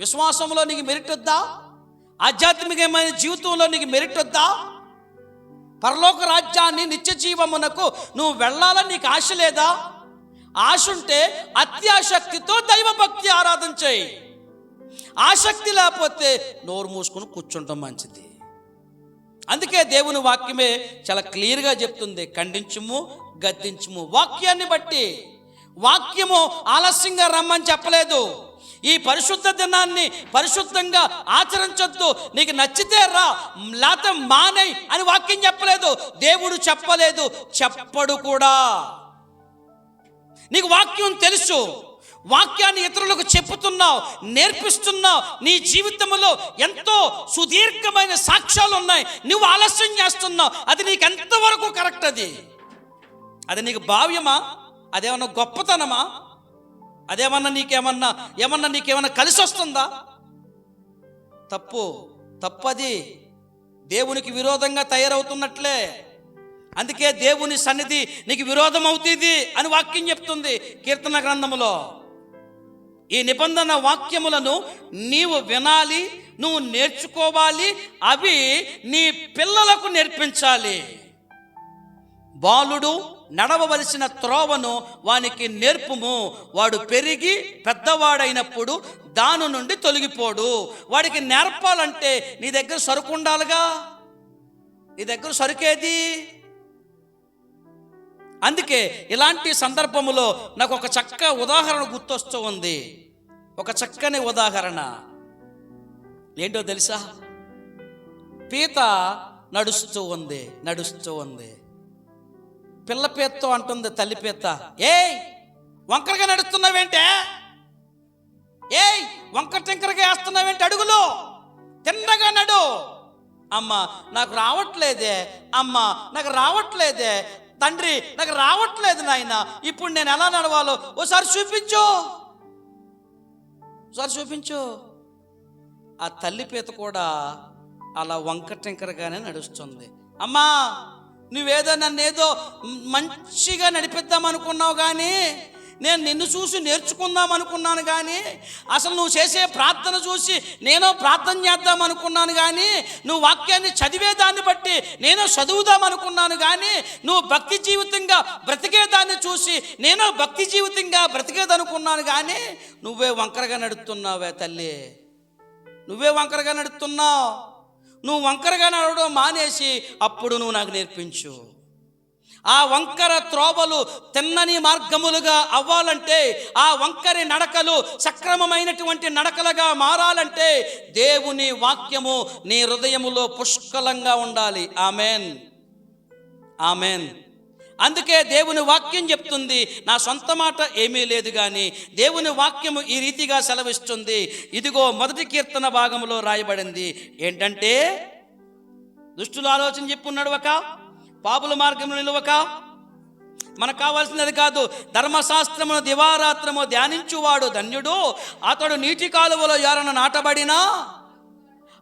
విశ్వాసంలో నీకు మెరిట్ వద్దా? ఆధ్యాత్మికమైన జీవితంలో నీకు మెరిట్ వద్దా? పరలోక రాజ్యాన్ని, నిత్య జీవమునకు నువ్వు వెళ్ళాలని నీకు ఆశ లేదా? ఆశ ఉంటే అత్యాసక్తితో దైవభక్తి ఆరాధన చేయి. ఆసక్తి లేకపోతే నోరు మూసుకొని కూర్చుంటాం మంచిది. అందుకే దేవుని వాక్యమే చాలా క్లియర్గా చెప్తుంది, ఖండించుము, గద్దించుము. వాక్యాన్ని బట్టి. వాక్యము ఆలస్యంగా రమ్మని చెప్పలేదు. ఈ పరిశుద్ధ దినాన్ని పరిశుద్ధంగా ఆచరించొద్దు, నీకు నచ్చితే రా, లేకపోతే మానేయ్ అని వాక్యం చెప్పలేదు. దేవుడు చెప్పలేదు, చెప్పడు కూడా. నీకు వాక్యం తెలుసు, వాక్యాన్ని ఇతరులకు చెప్పుతున్నావు, నేర్పిస్తున్నావు. నీ జీవితంలో ఎంతో సుదీర్ఘమైన సాక్ష్యాలు ఉన్నాయి. నువ్వు ఆలస్యం చేస్తున్నావు. అది నీకు ఎంతవరకు కరెక్ట్? అది నీకు భావ్యమా? అదేమన్నా గొప్పతనమా? అదేమన్నా నీకేమన్నా కలిసి వస్తుందా? తప్పది. దేవునికి విరోధంగా తయారవుతున్నట్లే. అందుకే దేవుని సన్నిధి నీకు విరోధం అవుతుంది అని వాక్యం చెప్తుంది కీర్తన గ్రంథములో. ఈ నిబంధన వాక్యములను నీవు వినాలి, నువ్వు నేర్చుకోవాలి, అవి నీ పిల్లలకు నేర్పించాలి. బాలుడు నడవవలసిన త్రోవను వానికి నేర్పుము, వాడు పెరిగి పెద్దవాడైనప్పుడు దాని నుండి తొలగిపోడు. వాడికి నేర్పాలంటే నీ దగ్గర సరుకు ఉండాలిగా. నీ దగ్గర సరుకేది? అందుకే ఇలాంటి సందర్భములో నాకు ఒక ఉదాహరణ గుర్తొస్తూ ఉంది. ఒక చక్కని ఉదాహరణ ఏంటో తెలుసా? పీత నడుస్తూ ఉంది. పిల్ల పీతతో అంటుంది తల్లి పీత, ఏయ్ వంకరగా నడుస్తున్నావేంటే? ఏయ్ వంకర టెంకరగా వేస్తున్నావేంటి? అడుగులో తిన్నగా నడు. అమ్మ నాకు రావట్లేదే, అమ్మ నాకు రావట్లేదే, తండ్రి నాకు రావట్లేదు నాయన, ఇప్పుడు నేను ఎలా నడవాలో ఓసారి చూపించు. ఆ తల్లి పీత కూడా అలా వంకర టెంకరగానే నడుస్తుంది. అమ్మా నువ్వేదో నన్నేదో మంచిగా నడిపిద్దాం అనుకున్నావు, కానీ నేను నిన్ను చూసి నేర్చుకుందాం అనుకున్నాను, కానీ అసలు నువ్వు చేసే ప్రార్థన చూసి నేను ప్రార్థన చేద్దాం అనుకున్నాను, కానీ నువ్వు వాక్యాన్ని చదివేదాన్ని బట్టి నేను చదువుదాం అనుకున్నాను, కానీ నువ్వు భక్తి జీవితంగా బ్రతికేదాన్ని చూసి నేను భక్తి జీవితంగా బ్రతికేదనుకున్నాను, కానీ నువ్వే వంకరగా నడుస్తున్నావే తల్లి, నువ్వే వంకరగా నడుస్తున్నావు. నువ్వు వంకరగా నడవడం మానేసి అప్పుడు నువ్వు నాకు నేర్పించు. ఆ వంకర త్రోవలు తిన్నని మార్గములుగా అవ్వాలంటే, ఆ వంకరి నడకలు సక్రమమైనటువంటి నడకలుగా మారాలంటే దేవుని వాక్యము నీ హృదయములో పుష్కలంగా ఉండాలి. ఆమెన్. అందుకే దేవుని వాక్యం చెప్తుంది, నా సొంత మాట ఏమీ లేదు, కానీ దేవుని వాక్యము ఈ రీతిగా సెలవిస్తుంది. ఇదిగో 1 కీర్తన భాగంలో రాయబడింది ఏంటంటే, దుష్టుల ఆలోచన చెప్పు నడవక, పాపుల మార్గములు నిలవక. మనకు కావాల్సినది కాదు, ధర్మశాస్త్రమును దివారాత్రము ధ్యానించువాడు ధన్యుడు, అతడు నీటి కాలువలో ఎవరన్నా నాటబడినా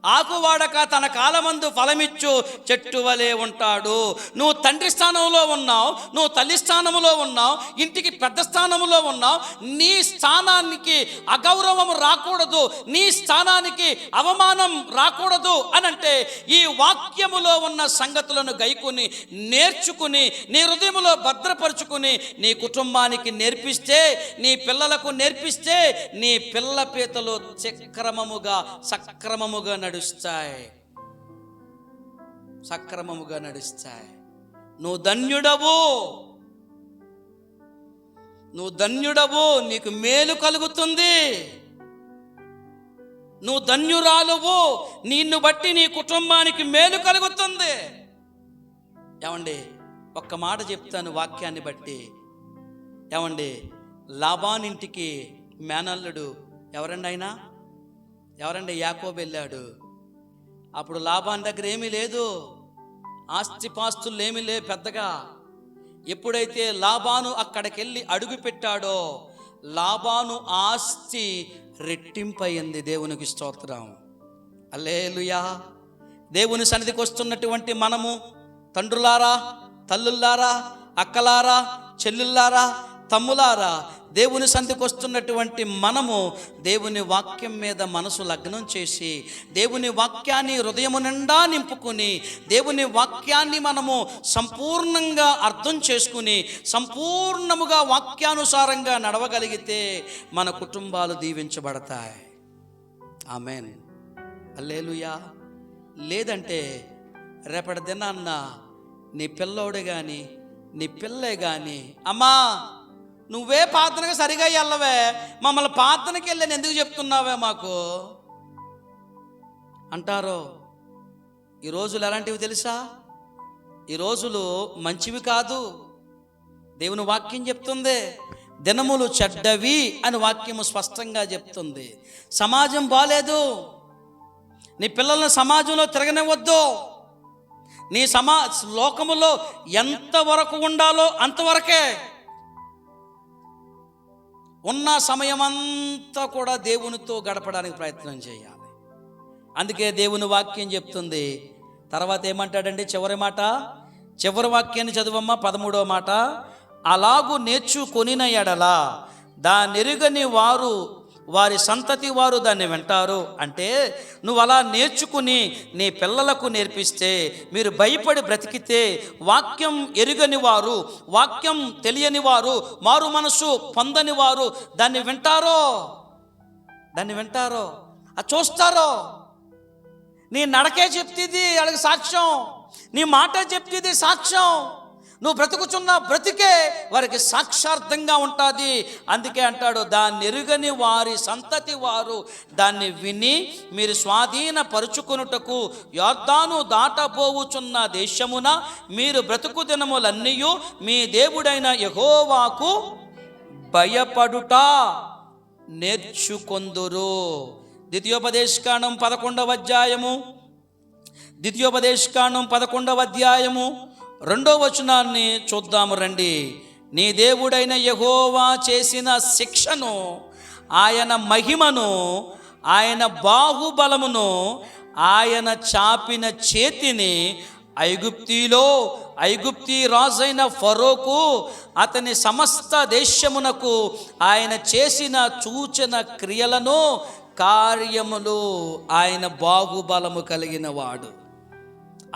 ఆకువాడక తన కాలమందు ఫలమిచ్చు చెట్టు వలె ఉంటాడు. నువ్వు తండ్రి స్థానంలో ఉన్నావు, నువ్వు తల్లి స్థానంలో ఉన్నావు, ఇంటికి పెద్ద స్థానంలో ఉన్నావు. నీ స్థానానికి అగౌరవం రాకూడదు, నీ స్థానానికి అవమానం రాకూడదు అనంటే ఈ వాక్యములో ఉన్న సంగతులను గైకుని నేర్చుకుని నీ హృదయములో భద్రపరుచుకుని నీ కుటుంబానికి నేర్పిస్తే, నీ పిల్లలకు నేర్పిస్తే, నీ పిల్ల పీతలు సక్రమముగా నడుస్తాయి. నువ్వు ధన్యుడవు, నీకు మేలు కలుగుతుంది. నువ్వు ధన్యురాలువు, నిన్ను బట్టి నీ కుటుంబానికి మేలు కలుగుతుంది. ఏమండి ఒక్క మాట చెప్తాను వాక్యాన్ని బట్టి. ఏమండి లాబానింటికి మేనల్లుడు ఎవరండి యాకోబు వెళ్ళాడు. అప్పుడు లాబాన్ దగ్గర ఏమీ లేదు. ఆస్తిపాస్తులు ఏమీ లే పెద్దగా. ఎప్పుడైతే లాబాను అక్కడికెళ్ళి అడుగు పెట్టాడో లాబాను ఆస్తి రెట్టింపయింది. దేవునికి స్తోత్రం. హల్లెలూయా. దేవుని సన్నిధికి వస్తున్నటువంటి మనము, తండ్రులారా, తల్లులారా, అక్కలారా, చెల్లులారా, తమ్ములారా, దేవుని సన్నిధికి వస్తున్నటువంటి మనము దేవుని వాక్యం మీద మనసు లగ్నం చేసి దేవుని వాక్యాన్ని హృదయము నిండా నింపుకుని దేవుని వాక్యాన్ని మనము సంపూర్ణంగా అర్థం చేసుకుని సంపూర్ణముగా వాక్యానుసారంగా నడవగలిగితే మన కుటుంబాలు దీవించబడతాయి. ఆమేన్. హల్లెలూయా. లేదంటే రేపటి దినాన్న నీ పిల్లోడు కానీ నీ పిల్లే కానీ, అమ్మా నువ్వే ప్రార్థనకు సరిగా వెళ్ళవే, మమ్మల్ని ప్రార్థనకి వెళ్ళని ఎందుకు చెప్తున్నావే మాకు అంటారో. ఈ రోజులు ఎలాంటివి తెలుసా? ఈ రోజులు మంచివి కాదు. దేవుని వాక్యం చెప్తుంది, దినములు చెడ్డవి అని వాక్యము స్పష్టంగా చెప్తుంది. సమాజం బాలేదు. నీ పిల్లల్ని సమాజంలో తిరగనివ్వద్దు. నీ లోకములో ఎంతవరకు ఉండాలో అంతవరకే. ఉన్న సమయమంతా కూడా దేవునితో గడపడానికి ప్రయత్నం చేయాలి. అందుకే దేవుని వాక్యం చెప్తుంది. తర్వాత ఏమంటాడండి? చివరి మాట, చివరి వాక్యాన్ని చదువమ్మా, 13వ మాట. అలాగు నేర్చుకొనిన ఎడల దానెరుగని వారు వారి సంతతి వారు దాన్ని వింటారు. అంటే నువ్వు అలా నేర్చుకుని నీ పిల్లలకు నేర్పిస్తే, మీరు భయపడి బ్రతికితే, వాక్యం ఎరుగని వారు, వాక్యం తెలియని వారు, మారు మనసు పొందని వారు దాన్ని వింటారో, అది చూస్తారో. నీ నడకే చెప్తుంది వాళ్ళకి సాక్ష్యం, నీ మాట చెప్తుంది సాక్ష్యం, నువ్వు బ్రతుకుచున్న బ్రతికే వారికి సాక్షార్థంగా ఉంటుంది. అందుకే అంటాడు, దాన్ని ఎరుగని వారి సంతతి వారు దాన్ని విని మీరు స్వాధీనపరుచుకొనుటకు యొర్దాను దాటబోవుచున్న దేశమున మీరు బ్రతుకు దినములన్నీ మీ దేవుడైన యెహోవాకు భయపడుట నేర్చుకొందురు. ద్వితీయోపదేశకాండం 11వ అధ్యాయము 2వ వచనాన్ని చూద్దాము రండి. నీ దేవుడైన యెహోవా చేసిన శిక్షను, ఆయన మహిమను, ఆయన బాహుబలమును, ఆయన చాపిన చేతిని ఐగుప్తీ రాజైన ఫరోకు అతని సమస్త దేశమునకు ఆయన చేసిన సూచన క్రియలను, కార్యములు. ఆయన బాహుబలము కలిగిన వాడు.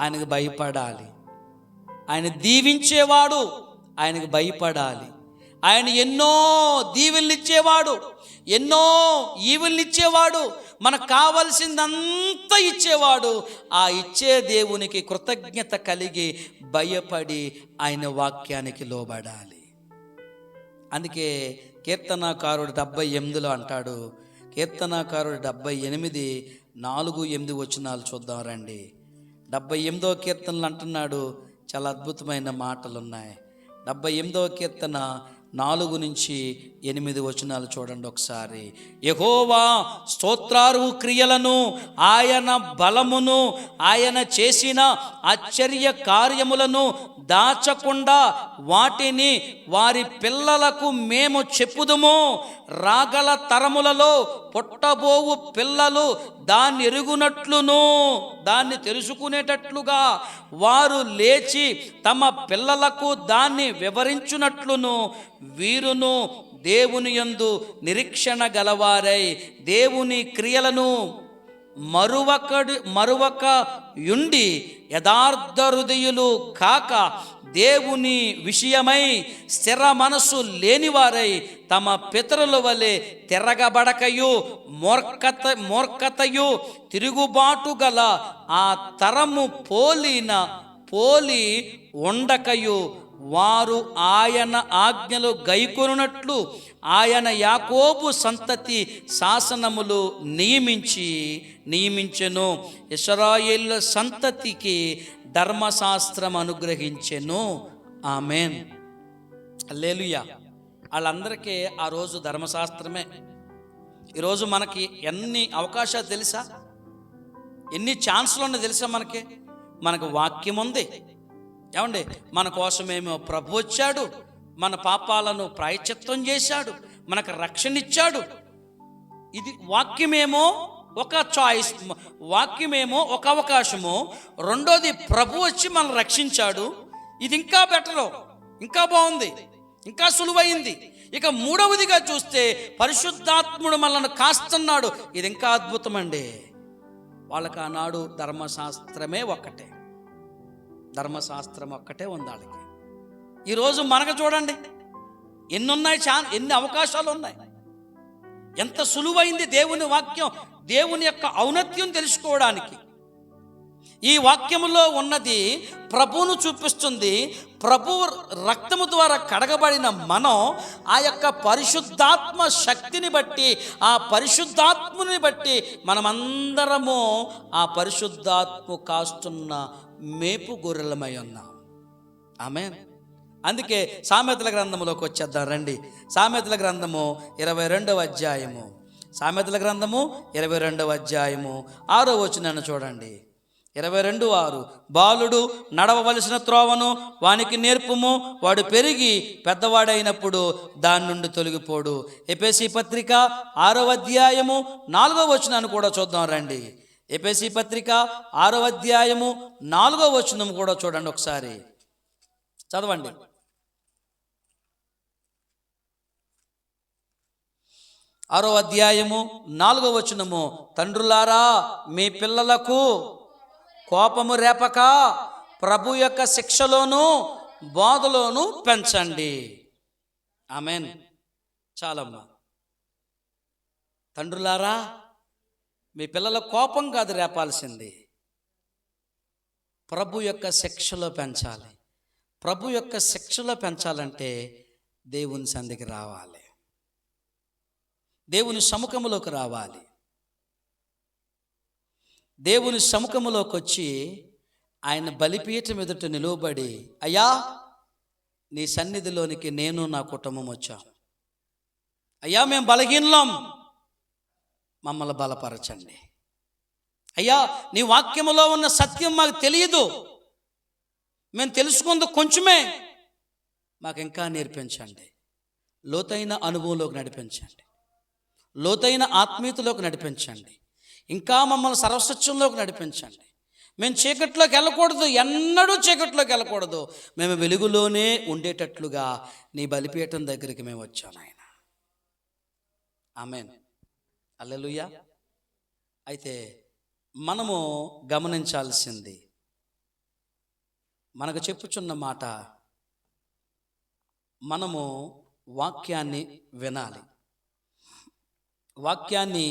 ఆయనకు భయపడాలి. ఆయన దీవించేవాడు, ఆయనకు భయపడాలి. ఆయన ఎన్నో దీవెనలిచ్చేవాడు, ఎన్నో ఈవులనిచ్చేవాడు, మనకు కావలసిందంతా ఇచ్చేవాడు. ఆ ఇచ్చే దేవునికి కృతజ్ఞత కలిగి భయపడి ఆయన వాక్యానికి లోబడాలి. అందుకే కీర్తనాకారుడు 78లో అంటాడు, కీర్తనాకారుడు 78 4, 8 వచనాలు చూద్దాం రండి. 78వ కీర్తనలు అంటున్నాడు, చాలా అద్భుతమైన మాటలు ఉన్నాయి. 78వ కీర్తన 4 నుంచి 8 వచనాలు చూడండి ఒకసారి. యెహోవా స్తోత్రార్హ క్రియలను, ఆయన బలమును, ఆయన చేసిన ఆశ్చర్య కార్యములను దాచకుండా వాటిని వారి పిల్లలకు మేము చెప్పుదుము. రాగల తరములలో పుట్టబోవు పిల్లలు దాన్ని ఎరుగునట్లును, దాన్ని తెలుసుకునేటట్లుగా వారు లేచి తమ పిల్లలకు దాన్ని వివరించునట్లును వీరును దేవుని యందు నిరీక్షణ గలవారై దేవుని క్రియలను మరువక యుండి యథార్థ హృదయులు కాక దేవుని విషయమై స్థిర మనసు లేనివారై తమ పితరుల వలె తిరగబడకయు మూర్ఖతయు తిరుగుబాటు గల ఆ తరము పోలి ఉండకయు వారు ఆయన ఆజ్ఞలు గైకొనున్నట్లు ఆయన యాకోబు సంతతి శాసనములు నియమించెను. ఇశ్రాయేలు సంతతికి ధర్మశాస్త్రం అనుగ్రహించెను. ఆమేన్. హల్లెలూయా. వాళ్ళందరికీ ఆ రోజు ధర్మశాస్త్రమే. ఈరోజు మనకి ఎన్ని అవకాశాలు తెలుసా, ఎన్ని ఛాన్సులు ఉన్నాయి తెలుసా మనకి. మనకు వాక్యం ఉంది. ఏమండి, మన కోసమేమో ప్రభు వచ్చాడు, మన పాపాలను ప్రాయశ్చిత్తం చేశాడు, మనకు రక్షణ ఇచ్చాడు. ఇది వాక్యమేమో ఒక చాయిస్, వాక్యమేమో ఒక అవకాశము. రెండోది ప్రభు వచ్చి మనల్ని రక్షించాడు. ఇది ఇంకా బెటరు, ఇంకా బాగుంది, ఇంకా సులువైంది. ఇక మూడవదిగా చూస్తే పరిశుద్ధాత్ముడు మనల్ని కాస్తున్నాడు. ఇది ఇంకా అద్భుతమండి. వాళ్ళకి ఆనాడు ధర్మశాస్త్రమే ఒక్కటే, ధర్మశాస్త్రం ఒక్కటే ఉంది వాళ్ళకి. ఈరోజు మనకు చూడండి ఎన్ని ఉన్నాయి, ఎన్ని అవకాశాలు ఉన్నాయి. ఎంత సులువైంది దేవుని వాక్యం, దేవుని యొక్క ఔన్నత్యం తెలుసుకోవడానికి. ఈ వాక్యములో ఉన్నది ప్రభువును చూపిస్తుంది. ప్రభు రక్తము ద్వారా కడగబడిన మనం ఆ యొక్క పరిశుద్ధాత్మ శక్తిని బట్టి, ఆ పరిశుద్ధాత్ముని బట్టి మనమందరము ఆ పరిశుద్ధాత్మ కాస్తున్న మేపు గొర్రెలమై ఉన్నాం. ఆమేన్. అందుకే సామెతల గ్రంథములోకి వచ్చేద్దాం రండి. సామెతల గ్రంథము 22వ అధ్యాయము, సామెతల గ్రంథము 22వ అధ్యాయము 6వ వచనాన్ని చూడండి. 22:6 బాలుడు నడవవలసిన త్రోవను వానికి నేర్పుము, వాడు పెరిగి పెద్దవాడైనప్పుడు దాని నుండి తొలగిపోడు. ఎఫెసీ పత్రిక 6వ అధ్యాయము 4వ వచనాన్ని కూడా చూద్దాం రండి. ఎఫెసీ పత్రిక 6వ అధ్యాయము 4వ వచనం కూడా చూడండి ఒకసారి, చదవండి. 6వ అధ్యాయము 4వ వచనము, తండ్రులారా మీ పిల్లలకు కోపము రేపక ప్రభు యొక్క శిక్షలోను బోధలోను పెంచండి. ఆమేన్. చాలమ్మా. తండ్రులారా మీ పిల్లల కోపం కాదు రేపాల్సింది, ప్రభు యొక్క శిక్షలో పెంచాలి. ప్రభు యొక్క శిక్షలో పెంచాలంటే దేవుని సంధికి రావాలి, దేవుని సముఖములోకి రావాలి. దేవుని సముఖములోకి వచ్చి ఆయన బలిపీఠం ఎదుట నిలువబడి, అయ్యా నీ సన్నిధిలోనికి నేను నా కుటుంబం వచ్చాం. అయ్యా మేము బలహీనలం, మమ్మల్ని బలపరచండి. అయ్యా నీ వాక్యములో ఉన్న సత్యం మాకు తెలియదు, మేము తెలుసుకుంది కొంచెమే, మాకు ఇంకా నేర్పించండి. లోతైన అనుభవంలోకి నడిపించండి, లోతైన ఆత్మీయతలోకి నడిపించండి, ఇంకా మమ్మల్ని సర్వసత్యంలోకి నడిపించండి. మేము చీకట్లోకి వెళ్ళకూడదు, ఎన్నడూ చీకట్లోకి వెళ్ళకూడదు. మేము వెలుగులోనే ఉండేటట్లుగా నీ బలిపీఠం దగ్గరికి మేము వచ్చాం ఆయన. ఆమేన్. హల్లెలూయా. అయితే మనము గమనించాల్సింది, మనకు చెప్పుచున్న మాట, మనము వాక్యాన్ని వినాలి, వాక్యాన్ని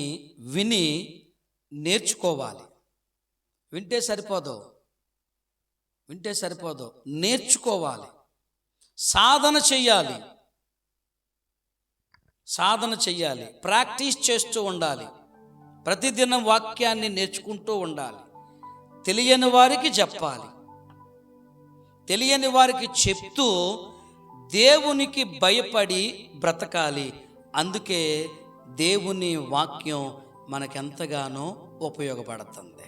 విని నేర్చుకోవాలి. వింటే సరిపోదు, నేర్చుకోవాలి, సాధన చెయ్యాలి, ప్రాక్టీస్ చేస్తూ ఉండాలి. ప్రతిదినం వాక్యాన్ని నేర్చుకుంటూ ఉండాలి. తెలియని వారికి చెప్పాలి, తెలియని వారికి చెప్తూ దేవునికి భయపడి బ్రతకాలి. అందుకే దేవుని వాక్యం మనకెంతగానో ఉపయోగపడుతుంది.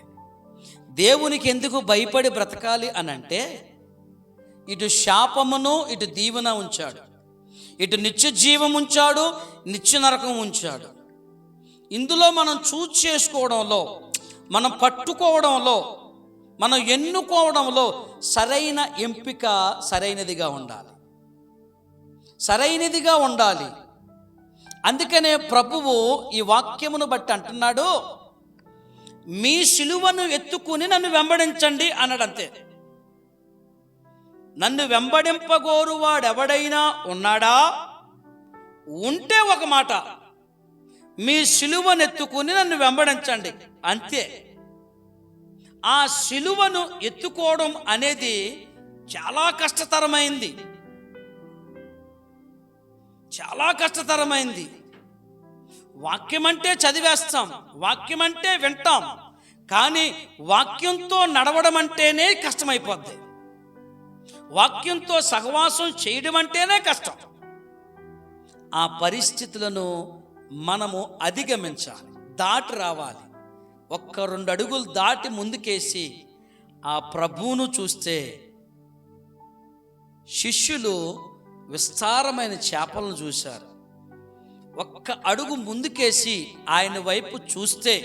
దేవునికి ఎందుకు భయపడి బ్రతకాలి అనంటే, ఇటు శాపమును ఇటు దీవెన ఉంచాడు, ఇటు నిత్య జీవం ఉంచాడు, నిత్య నరకం ఉంచాడు. ఇందులో మనం చూజ్ చేసుకోవడంలో, మనం పట్టుకోవడంలో, మనం ఎన్నుకోవడంలో సరైన ఎంపిక సరైనదిగా ఉండాలి. అందుకనే ప్రభువు ఈ వాక్యమును బట్టి అంటున్నాడు, మీ సిలువను ఎత్తుకుని నన్ను వెంబడించండి అన్నాడు. అంతే. నన్ను వెంబడింపగోరు వాడెవడైనా ఉన్నాడా? ఉంటే ఒక మాట, మీ సిలువను ఎత్తుకుని నన్ను వెంబడించండి, అంతే. ఆ సిలువను ఎత్తుకోవడం అనేది చాలా కష్టతరమైంది, వాక్యం అంటే చదివేస్తాం, వాక్యం అంటే వింటాం, కానీ వాక్యంతో నడవడం అంటేనే కష్టమైపోద్ది. వాక్యంతో సహవాసం చేయడం అంటేనే కష్టం. ఆ పరిస్థితులను మనము అధిగమించాలి, దాటి రావాలి. 1-2 అడుగులు దాటి ముందుకేసి ఆ ప్రభువును చూస్తే శిష్యులు విస్తారమైన చేపలను చూశారు. ఒక్క అడుగు ముందుకేసి ఆయన వైపు చూస్తే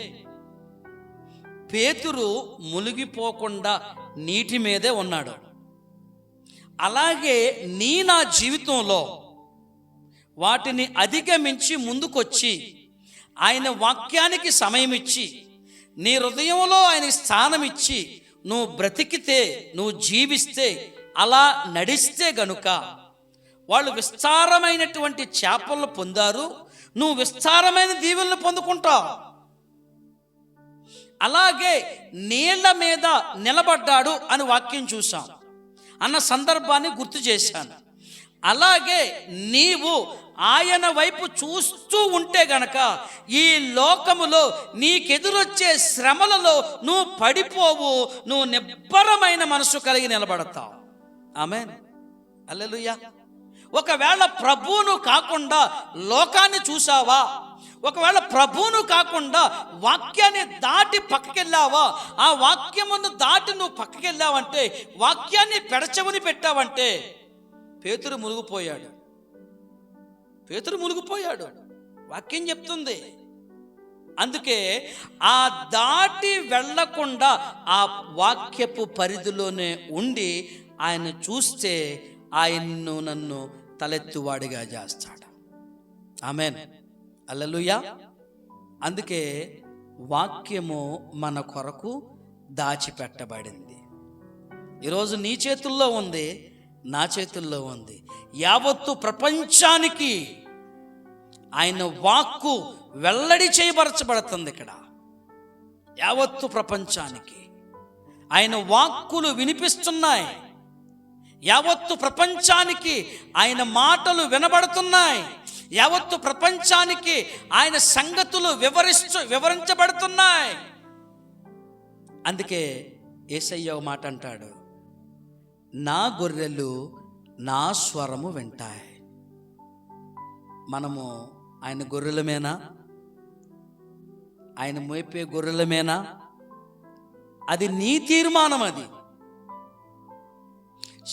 పేతురు మునిగిపోకుండా నీటి మీదే ఉన్నాడు. అలాగే నా జీవితంలో వాటిని అధిగమించి ముందుకొచ్చి ఆయన వాక్యానికి సమయం ఇచ్చి నీ హృదయంలో ఆయన స్థానం ఇచ్చి నువ్వు బ్రతికితే, నువ్వు జీవిస్తే, అలా నడిస్తే గనుక వాళ్ళు విస్తారమైనటువంటి చేపలను పొందారు. నువ్వు విస్తారమైన దీవెనలు పొందుకుంటావు. అలాగే నీళ్ల మీద నిలబడ్డాడు అని వాక్యం చూసాం అన్న సందర్భాన్ని గుర్తు చేశాను. అలాగే నీవు ఆయన వైపు చూస్తూ ఉంటే గనక ఈ లోకములో నీకెదురొచ్చే శ్రమలలో నువ్వు పడిపోవు, నువ్వు నిబ్బరమైన మనసు కలిగి నిలబడతావు. ఆమేన్, హల్లెలూయా. ఒకవేళ ప్రభువును కాకుండా లోకాన్ని చూసావా, ఒకవేళ ప్రభువును కాకుండా వాక్యాన్ని దాటి పక్కకెళ్ళావా, ఆ వాక్యమును దాటి నువ్వు పక్కకెళ్ళావంటే, వాక్యాన్ని పెడచెవిని పెట్టావంటే పేతురు మునిగిపోయాడు. పేతురు మునిగిపోయాడు, వాక్యం చెప్తుంది. అందుకే ఆ దాటి వెళ్ళకుండా ఆ వాక్యపు పరిధిలోనే ఉండి ఆయన చూస్తే ఆయన్ను నన్ను తలెత్తువాడిగా చేస్తాడు. ఆమేన్, హల్లెలూయా. అందుకే వాక్యము మన కొరకు దాచిపెట్టబడింది. ఈరోజు నీ చేతుల్లో ఉంది, నా చేతుల్లో ఉంది. యావత్తు ప్రపంచానికి ఆయన వాక్కు వెల్లడి చేయబరచబడుతుంది. ఇక్కడ యావత్తు ప్రపంచానికి ఆయన వాక్కులు వినిపిస్తున్నాయి. యావత్తు ప్రపంచానికి ఆయన మాటలు వినబడుతున్నాయి. యావత్తు ప్రపంచానికి ఆయన సంగతులు వివరించబడుతున్నాయి. అందుకే యేసయ్య మాట అంటాడు, నా గొర్రెలు నా స్వరము వింటాయి. మనము ఆయన గొర్రెలమేనా? ఆయన మోపే గొర్రెలమేనా? అది నీ తీర్మానం. అది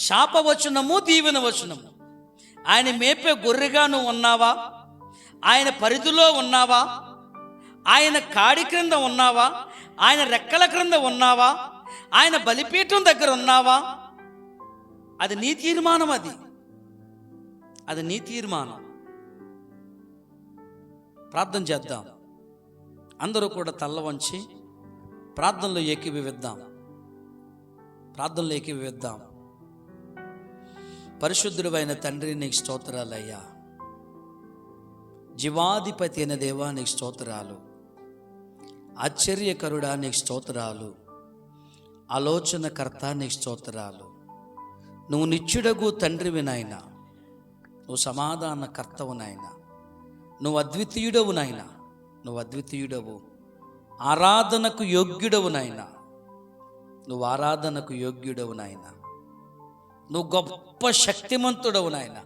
శాపవచనము, దీవెన వచనము. ఆయన మేపే గొర్రెగా నువ్వు ఉన్నావా? ఆయన పరిధిలో ఉన్నావా? ఆయన కాడి క్రింద ఉన్నావా? ఆయన రెక్కల క్రింద ఉన్నావా? ఆయన బలిపీఠం దగ్గర ఉన్నావా? అది నీ తీర్మానం. అది నీ తీర్మానం. ప్రార్థన చేద్దాం. అందరూ కూడా తల్ల వంచి ప్రార్థనలో ఏకీభవిద్దాం. పరిశుద్ధుడైన తండ్రి, నీకు స్తోత్రాలయ్యా. జీవాధిపతి అయిన దేవా, నీకు స్తోత్రాలు. ఆశ్చర్యకరుడా, నీకు స్తోత్రాలు. ఆలోచనకర్త, నీకు స్తోత్రాలు. నువ్వు నిత్యుడగు తండ్రివి నాయన, నువ్వు సమాధానకర్తవు నాయన, నువ్వు అద్వితీయుడవు నాయన, నువ్వు అద్వితీయుడవు. ఆరాధనకు యోగ్యుడవు నాయన, నువ్వు ఆరాధనకు యోగ్యుడవు నాయన. నువ్వు గొప్ప శక్తిమంతుడవు నాయన,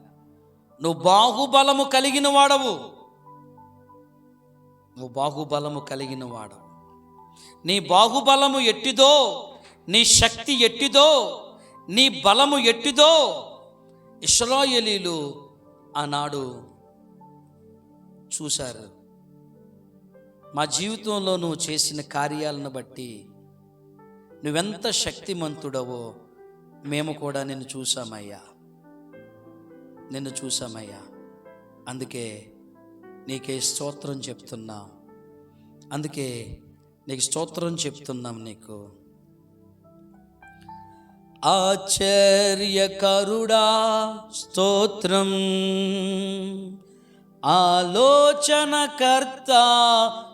నువ్వు బాహుబలము కలిగిన వాడవు. నువ్వు బాహుబలము కలిగిన వాడవు. నీ బాహుబలము ఎట్టిదో, నీ శక్తి ఎట్టిదో, నీ బలము ఎట్టిదో ఇశ్రాయేలీలు ఆనాడు చూశారు. మా జీవితంలో నువ్వు చేసిన కార్యాలను బట్టి నువ్వెంత శక్తిమంతుడవో మేము కూడా నిన్ను చూసామయ్యా. అందుకే నీకే స్తోత్రం చెప్తున్నాం. నీకు ఆశ్చర్యకరుడా స్తోత్రం, ఆలోచనకర్త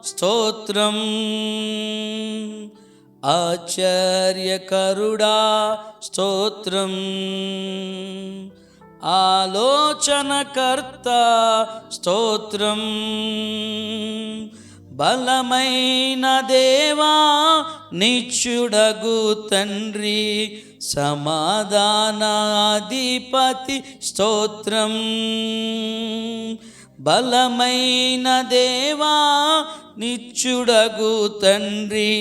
స్తోత్రం. ఆశ్చర్యకరుడా స్తోత్రం, ఆలోచనకర్త స్తోత్రం. బలమైన దేవా, నిత్యుడగు తండ్రి, సమాధానాధిపతి స్తోత్రం. బలమైన దేవా, నిత్యుడగు తండ్రి,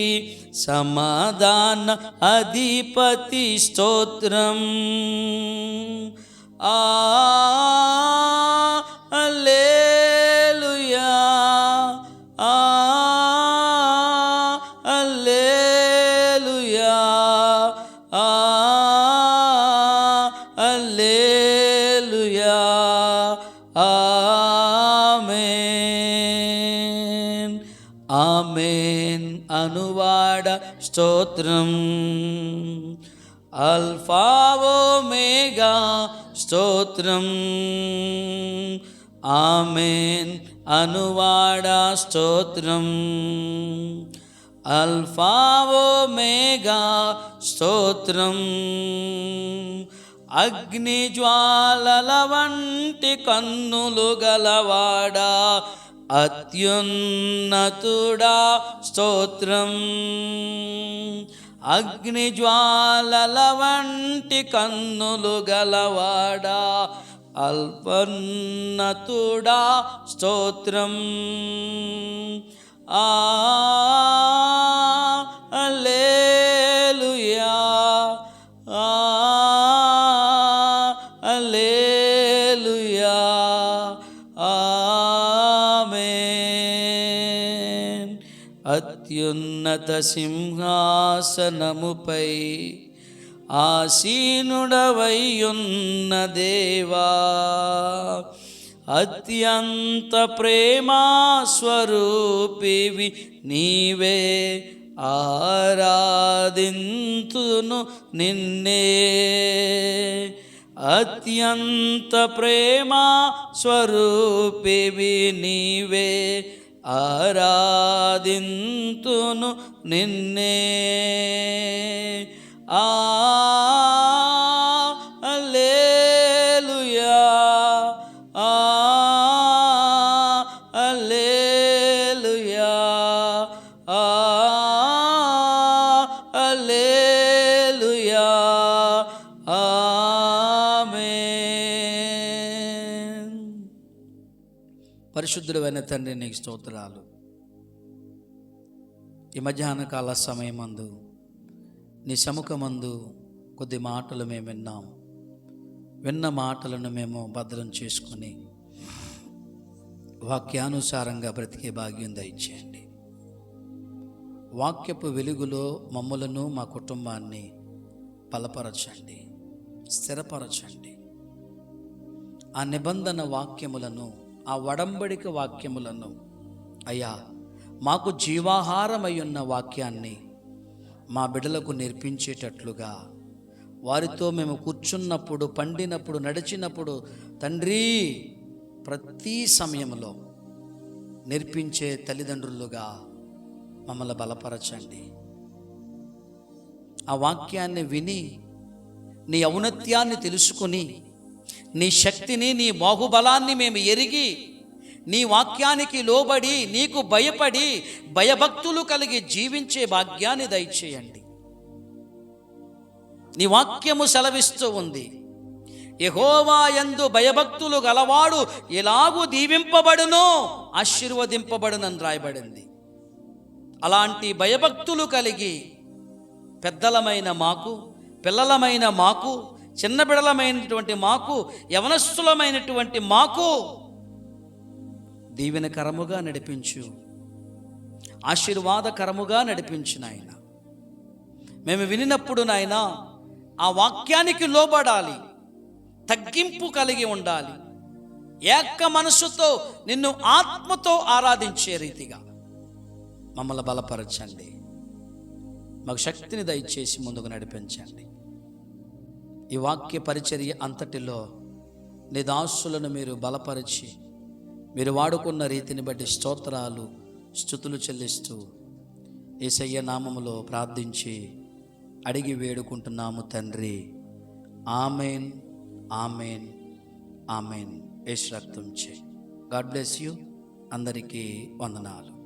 సమాధాన అధిపతి స్తోత్రం. హల్లెలూయా, హల్లెలూయా, హల్లెలూయా, ఆమేన్. ఆమేన్ అనువాడ స్తోత్రం. అల్ఫా ఒమేగా స్తోత్రం. ఆమేన్ అనువాడ స్తోత్రం. అల్ఫా ఒమేగా స్తోత్రం. అగ్ని జ్వాలల వంటి కన్నులు గలవాడా, అత్యున్నతుడా స్తోత్రం. అగ్ని జ్వాలల వంటి కన్నులు గలవాడా, అల్పన్నతుడా స్తోత్రం. హల్లెలూయా, హల్లెలూయా, ఆమేన్. అత్యున్నత సింహాసనముపై ఆసీనుడవైయున్న దేవా, అత్యంత ప్రేమా స్వరూపివి నీవే, ఆరాధింతును నిన్నే. అత్యంత ప్రేమా స్వరూపివి నీవే, ఆరాధింతును నిన్నే. హల్లెలూయా, హల్లెలూయా, హల్లెలూయా, ఆమేన్. పరిశుద్ధుడైన తండ్రి నీకు స్తోత్రాలు. ఈ మధ్యాహ్న కాల సమయమందు నీ సముఖమందు కొద్ది మాటలు మేము విన్నాం. విన్న మాటలను మేము భద్రం చేసుకుని వాక్యానుసారంగా బ్రతికే భాగ్యం దయచేయండి. వాక్యపు వెలుగులో మమ్ములను మా కుటుంబాన్ని బలపరచండి, స్థిరపరచండి. ఆ నిబంధన వాక్యములను, ఆ వడంబడిక వాక్యములను అయ్యా మాకు జీవాహారమై ఉన్న వాక్యాన్ని మా బిడ్డలకు నేర్పించేటట్లుగా, వారితో మేము కూర్చున్నప్పుడు, పండినప్పుడు, నడిచినప్పుడు తండ్రి ప్రతి సమయంలో నేర్పించే తల్లిదండ్రులుగా మమ్మల్ని బలపరచండి. ఆ వాక్యాన్ని విని నీ ఔన్నత్యాన్ని తెలుసుకొని, నీ శక్తిని, నీ బాహుబలాన్ని మేము ఎరిగి, నీ వాక్యానికి లోబడి, నీకు భయపడి, భయభక్తులు కలిగి జీవించే భాగ్యాన్ని దయచేయండి. నీ వాక్యము సెలవిస్తూ ఉంది, యెహోవా యందు భయభక్తులు గలవాడు ఎలాగూ దీవింపబడును, ఆశీర్వదింపబడునని రాయబడింది. అలాంటి భయభక్తులు కలిగి పెద్దలమైన మాకు, పిల్లలమైన మాకు, చిన్న బిడలమైనటువంటి మాకు, యవనస్తులమైనటువంటి మాకు దీవెనకరముగా నడిపించు, ఆశీర్వాదకరముగా నడిపించు నాయన. మేము వినినప్పుడు నాయన ఆ వాక్యానికి లోబడాలి, తగ్గింపు కలిగి ఉండాలి, ఏక మనసుతో నిన్ను ఆత్మతో ఆరాధించే రీతిగా మమ్మల్ని బలపరచండి. మాకు శక్తిని దయచేసి ముందుకు నడిపించండి. ఈ వాక్య పరిచర్య అంతటిలో నీ దాసులను మీరు బలపరిచి, మీరు వాడుకున్న రీతిని బట్టి స్తోత్రాలు, స్తుతులు చెల్లిస్తూ యేసయ్య నామములో ప్రార్థించి అడిగి వేడుకుంటున్నాము తండ్రి. Amen, amen, amen. యేసు రక్తం చే. God bless you. అందరికీ వందనాలు.